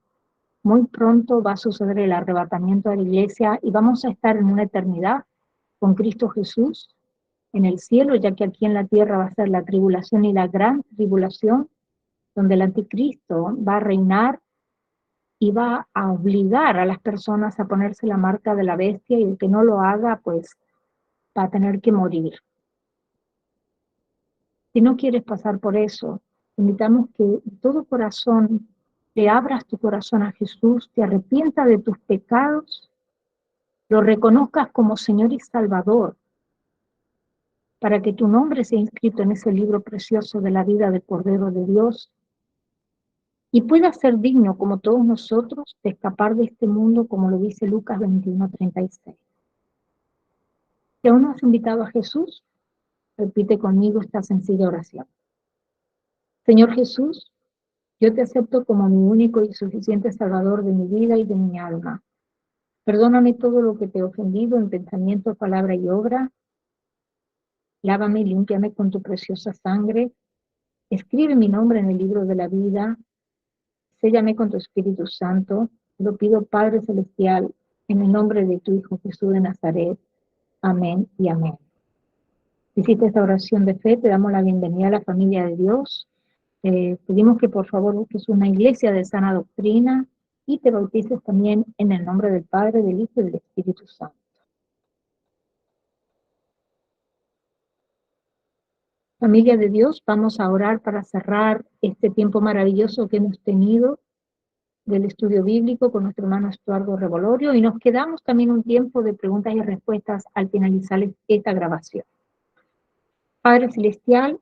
S1: va a suceder el arrebatamiento de la iglesia y vamos a estar en una eternidad con Cristo Jesús en el cielo, ya que aquí en la tierra va a ser la tribulación y la gran tribulación, donde el anticristo va a reinar y va a obligar a las personas a ponerse la marca de la bestia y el que no lo haga, pues va a tener que morir. Si no quieres pasar por eso, invitamos que de todo corazón le abras tu corazón a Jesús, te arrepientas de tus pecados, lo reconozcas como Señor y Salvador, para que tu nombre sea inscrito en ese libro precioso de la vida del Cordero de Dios y puedas ser digno, como todos nosotros, de escapar de este mundo, como lo dice Lucas 21:36. Si aún no has invitado a Jesús, repite conmigo esta sencilla oración. Señor Jesús, yo te acepto como mi único y suficiente Salvador de mi vida y de mi alma. Perdóname todo lo que te he ofendido en pensamiento, palabra y obra. Lávame y límpiame con tu preciosa sangre. Escribe mi nombre en el libro de la vida. Séllame con tu Espíritu Santo. Lo pido, Padre Celestial, en el nombre de tu Hijo Jesús de Nazaret. Amén y amén. Si hiciste esta oración de fe, te damos la bienvenida a la familia de Dios. Pedimos que por favor busques una iglesia de sana doctrina y te bautices también en el nombre del Padre, del Hijo y del Espíritu Santo. Familia de Dios, vamos a orar para cerrar este tiempo maravilloso que hemos tenido del estudio bíblico con nuestro hermano Estuardo Revolorio y nos quedamos también un tiempo de preguntas y respuestas al finalizar esta grabación. Padre Celestial,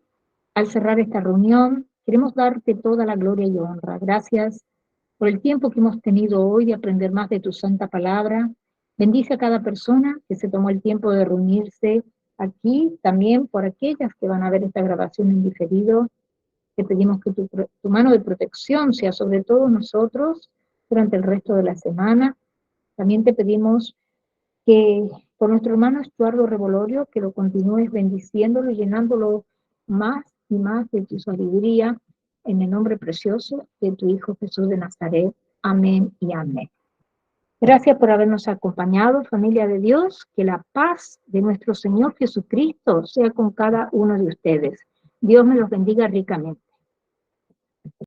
S1: al cerrar esta reunión, queremos darte toda la gloria y honra. Gracias por el tiempo que hemos tenido hoy de aprender más de tu santa palabra. Bendice a cada persona que se tomó el tiempo de reunirse aquí, también por aquellas que van a ver esta grabación en diferido. Te pedimos que tu mano de protección sea sobre todos nosotros durante el resto de la semana. También te pedimos que por nuestro hermano Estuardo Revolorio, que lo continúes bendiciéndolo y llenándolo más y más de tu sabiduría, en el nombre precioso de tu Hijo Jesús de Nazaret. Amén y amén. Gracias por habernos acompañado, familia de Dios. Que la paz de nuestro Señor Jesucristo sea con cada uno de ustedes. Dios me los bendiga ricamente.